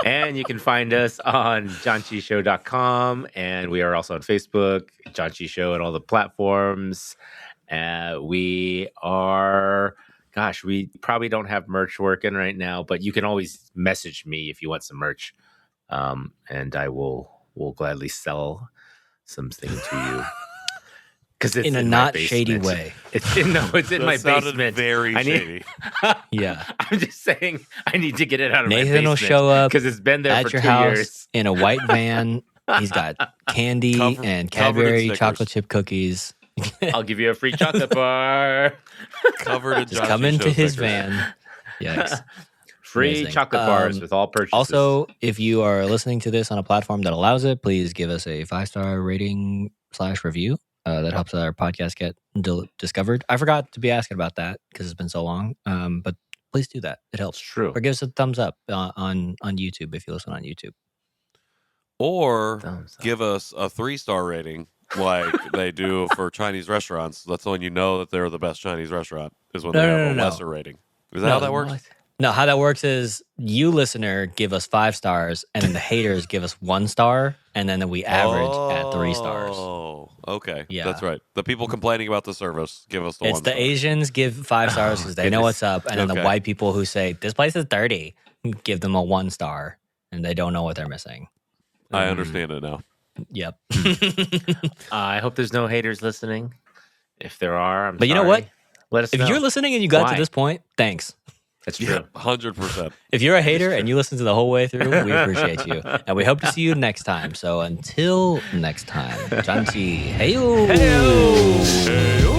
And you can find us on janchishow.com, and we are also on Facebook, Janchi Show, and all the platforms. We probably don't have merch working right now, but you can always message me if you want some merch, and I will gladly sell something to you. Because it's in a my not basement. shady way. It's in my sounded basement. very shady. Yeah. I'm just saying I need to get it out of my Nathan basement. will show up because it's been there at for your 2 house years. in a white van. He's got candy Covered and in Cadbury Snickers. chocolate chip cookies. I'll give you a free chocolate bar. Covered in Just Janchi come into show his stickers. van. Yikes. Free Amazing. chocolate bars with all purchases. Also, if you are listening to this on a platform that allows it, please give us a 5-star rating / review. That helps our podcast get discovered. I forgot to be asking about that because it's been so long. But please do that. It helps. It's true. Or give us a thumbs up on YouTube if you listen on YouTube. Or Thumbs up. give us a 3-star rating like they do for Chinese restaurants. That's when you know that they're the best Chinese restaurant is when they have a lesser rating. Is that how that works? No, how that works is you, listener, give us 5 stars, and then the haters give us 1 star, and then we average at 3 stars. Oh, okay. Yeah. That's right. The people complaining about the service give us the 1 It's the star. Asians give 5 stars because they know goodness. what's up, and then the Okay. white people who say this place is dirty give them a 1 star, and they don't know what they're missing. I understand it now. Yep. I hope there's no haters listening. If there are, I'm But you know sorry. what? Let us If know. you're listening and you got Why? to this point, thanks. That's true. 100%. If you're a hater and you listen to the whole way through, we appreciate you. And we hope to see you next time. So until next time, Janchi, heyo! Hey-o.